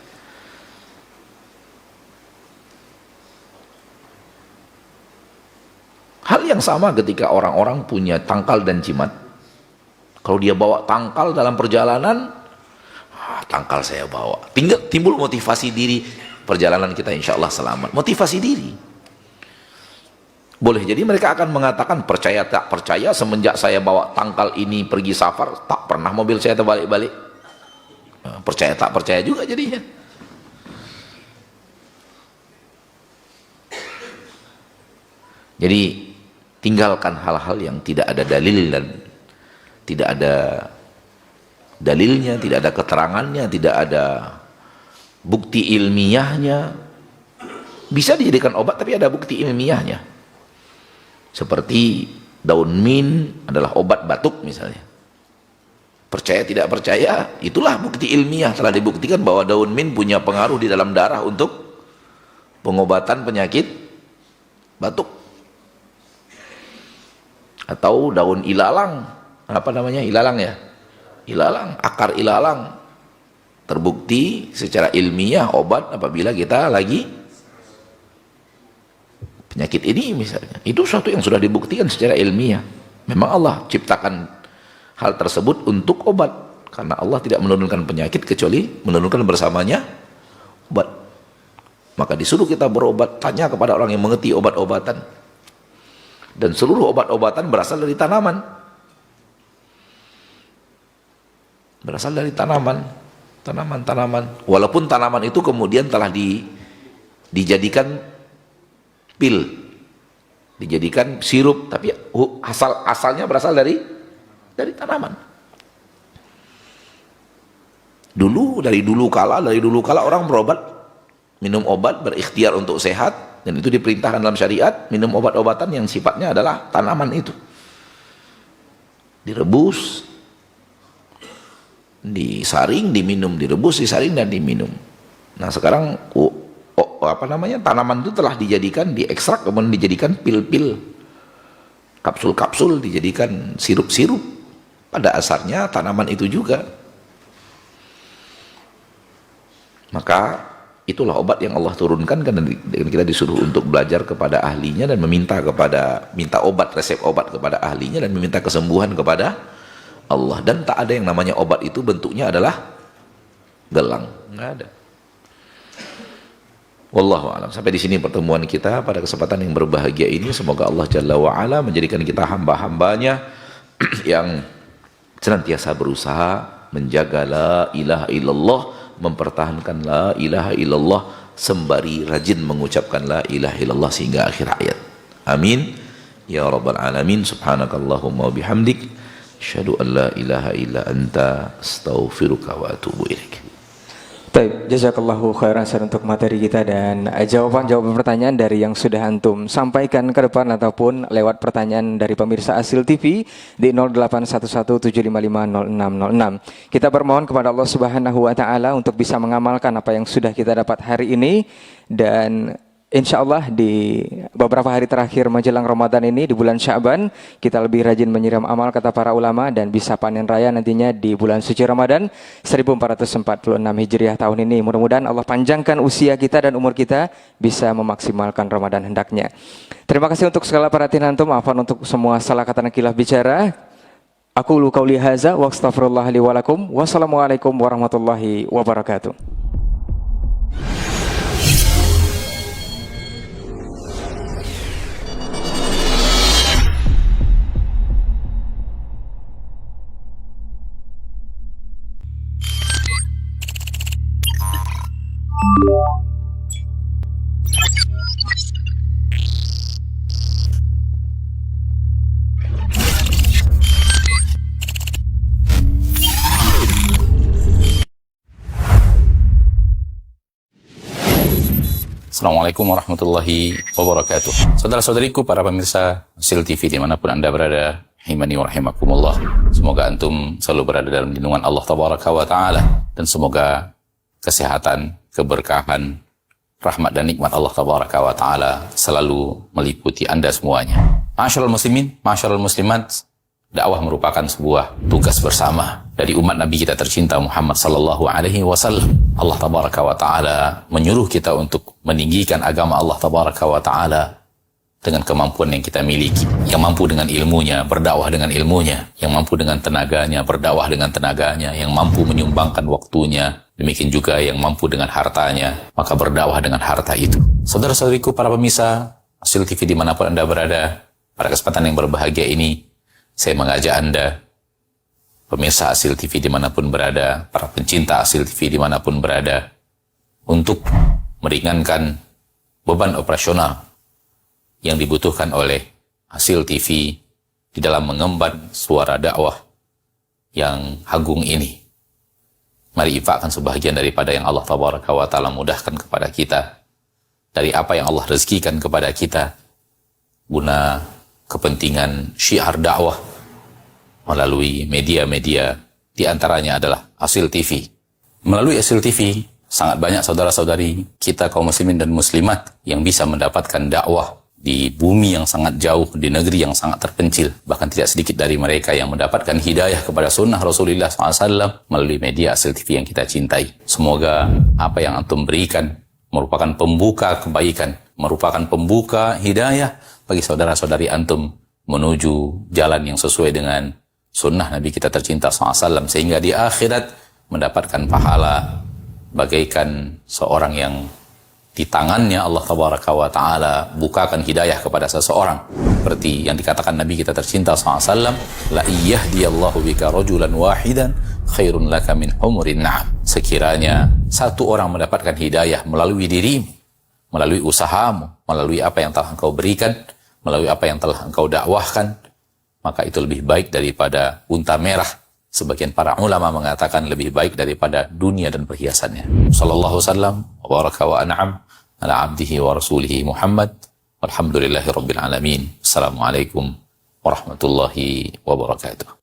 Hal yang sama ketika orang-orang punya tangkal dan jimat. Kalau dia bawa tangkal dalam perjalanan, tangkal saya bawa, timbul motivasi diri, perjalanan kita insya Allah selamat, motivasi diri. Boleh jadi mereka akan mengatakan percaya tak percaya, semenjak saya bawa tangkal ini pergi safar, tak pernah mobil saya terbalik-balik. Percaya tak percaya juga jadinya. Jadi tinggalkan hal-hal yang tidak ada dalil dan tidak ada dalilnya, tidak ada keterangannya, tidak ada bukti ilmiahnya. Bisa dijadikan obat tapi ada bukti ilmiahnya. Seperti daun mint adalah obat batuk misalnya. Percaya tidak percaya, itulah bukti ilmiah, telah dibuktikan bahwa daun mint punya pengaruh di dalam darah untuk pengobatan penyakit batuk. Atau daun ilalang, apa namanya, ilalang ya? Ilalang, akar ilalang terbukti secara ilmiah obat apabila kita lagi penyakit ini misalnya. Itu suatu yang sudah dibuktikan secara ilmiah. Memang Allah ciptakan hal tersebut untuk obat, karena Allah tidak menurunkan penyakit kecuali menurunkan bersamanya obat. Maka disuruh kita berobat, tanya kepada orang yang mengerti obat-obatan. Dan seluruh obat-obatan berasal dari tanaman. Berasal dari tanaman-tanaman. Walaupun tanaman itu kemudian telah dijadikan pil, dijadikan sirup, tapi asalnya berasal dari tanaman. Dari dulu kala orang berobat, minum obat, berikhtiar untuk sehat, dan itu diperintahkan dalam syariat. Minum obat-obatan yang sifatnya adalah tanaman itu, direbus, disaring, diminum, direbus, disaring dan diminum. Nah sekarang tanaman itu telah dijadikan, diekstrak, kemudian dijadikan pil-pil, kapsul-kapsul, dijadikan sirup-sirup. Pada asarnya tanaman itu juga. Maka itulah obat yang Allah turunkan, dan kita disuruh untuk belajar kepada ahlinya dan minta obat, resep obat kepada ahlinya dan meminta kesembuhan kepada Allah. Dan tak ada yang namanya obat itu bentuknya adalah gelang, nggak ada. Wallahu a'lam. Sampai di sini pertemuan kita pada kesempatan yang berbahagia ini. Semoga Allah Jalla wa Ala menjadikan kita hamba-hambanya yang senantiasa berusaha menjaga la ilaha illallah, mempertahankan la ilaha illallah sembari rajin mengucapkan la ilaha illallah sehingga akhir ayat. Amin ya rabbal alamin. Subhanakallahumma wa bihamdik, asyhadu an la ilaha illa anta, astaghfiruka wa atubu ilaik. Baik, jazakallahu khairan untuk materi kita dan jawaban-jawaban pertanyaan dari yang sudah antum sampaikan ke depan ataupun lewat pertanyaan dari pemirsa Asil TV di 081175500606. Kita bermohon kepada Allah Subhanahu wa taala untuk bisa mengamalkan apa yang sudah kita dapat hari ini, dan insya Allah di beberapa hari terakhir menjelang Ramadan ini di bulan Sya'ban kita lebih rajin menyiram amal kata para ulama dan bisa panen raya nantinya di bulan suci Ramadan 1446 Hijriah tahun ini. Mudah-mudahan Allah panjangkan usia kita dan umur kita bisa memaksimalkan Ramadan hendaknya. Terima kasih untuk segala perhatian antum. Maafkan untuk semua salah kata dan khilaf bicara. Aku lu qauli hadza wa astaghfirullah li wa lakum. Wassalamualaikum warahmatullahi wabarakatuh. Assalamualaikum warahmatullahi wabarakatuh. Saudara-saudariku, para pemirsa Asil TV dimanapun Anda berada, rahimani wa rahimakumullah. Semoga antum selalu berada dalam lindungan Allah Tabaraka wa Ta'ala, dan semoga kesehatan, keberkahan, rahmat dan nikmat Allah Tabaraka wa Ta'ala selalu meliputi Anda semuanya. Ma'asyiral muslimin, ma'asyiral muslimat, dakwah merupakan sebuah tugas bersama dari umat Nabi kita tercinta Muhammad sallallahu alaihi wasallam. Allah Tabaraka wa Ta'ala menyuruh kita untuk meninggikan agama Allah Tabaraka wa Ta'ala dengan kemampuan yang kita miliki. Yang mampu dengan ilmunya, berdakwah dengan ilmunya. Yang mampu dengan tenaganya, berdakwah dengan tenaganya. Yang mampu menyumbangkan waktunya. Demikian juga yang mampu dengan hartanya, maka berdakwah dengan harta itu. Saudara-saudariku, para pemirsa Asil TV dimanapun Anda berada, pada kesempatan yang berbahagia ini, saya mengajak Anda, pemirsa Asil TV dimanapun berada, para pencinta Asil TV dimanapun berada, untuk meringankan beban operasional yang dibutuhkan oleh Asil TV di dalam mengemban suara dakwah yang agung ini. Mari infakkan sebahagian daripada yang Allah Tabaraka wa Ta'ala mudahkan kepada kita, dari apa yang Allah rezekikan kepada kita, guna kepentingan syiar dakwah melalui media-media, di antaranya adalah Asil TV. Melalui Asil TV, sangat banyak saudara-saudari kita kaum muslimin dan muslimat yang bisa mendapatkan dakwah di bumi yang sangat jauh, di negeri yang sangat terpencil. Bahkan tidak sedikit dari mereka yang mendapatkan hidayah kepada sunnah Rasulullah SAW melalui media Asil TV yang kita cintai. Semoga apa yang antum berikan merupakan pembuka kebaikan, merupakan pembuka hidayah bagi saudara-saudari antum menuju jalan yang sesuai dengan sunnah Nabi kita tercinta SAW, sehingga di akhirat mendapatkan pahala bagaikan seorang yang di tangannya Allah Tabaraka wa Ta'ala bukakan hidayah kepada seseorang, seperti yang dikatakan Nabi kita tercinta SAW, la iyahdiyallahu bika rajulan wahidan khairun laka min humurin na'am. Sekiranya satu orang mendapatkan hidayah melalui dirimu, melalui usahamu, melalui apa yang telah engkau berikan, melalui apa yang telah engkau dakwahkan, maka itu lebih baik daripada unta merah. Sebagian para ulama mengatakan lebih baik daripada dunia dan perhiasannya. Sallallahu wasallam wa baraka wa an'am ala abdihi wa rasulihi Muhammad walhamdulillahi rabbil alamin. Assalamualaikum warahmatullahi wabarakatuh.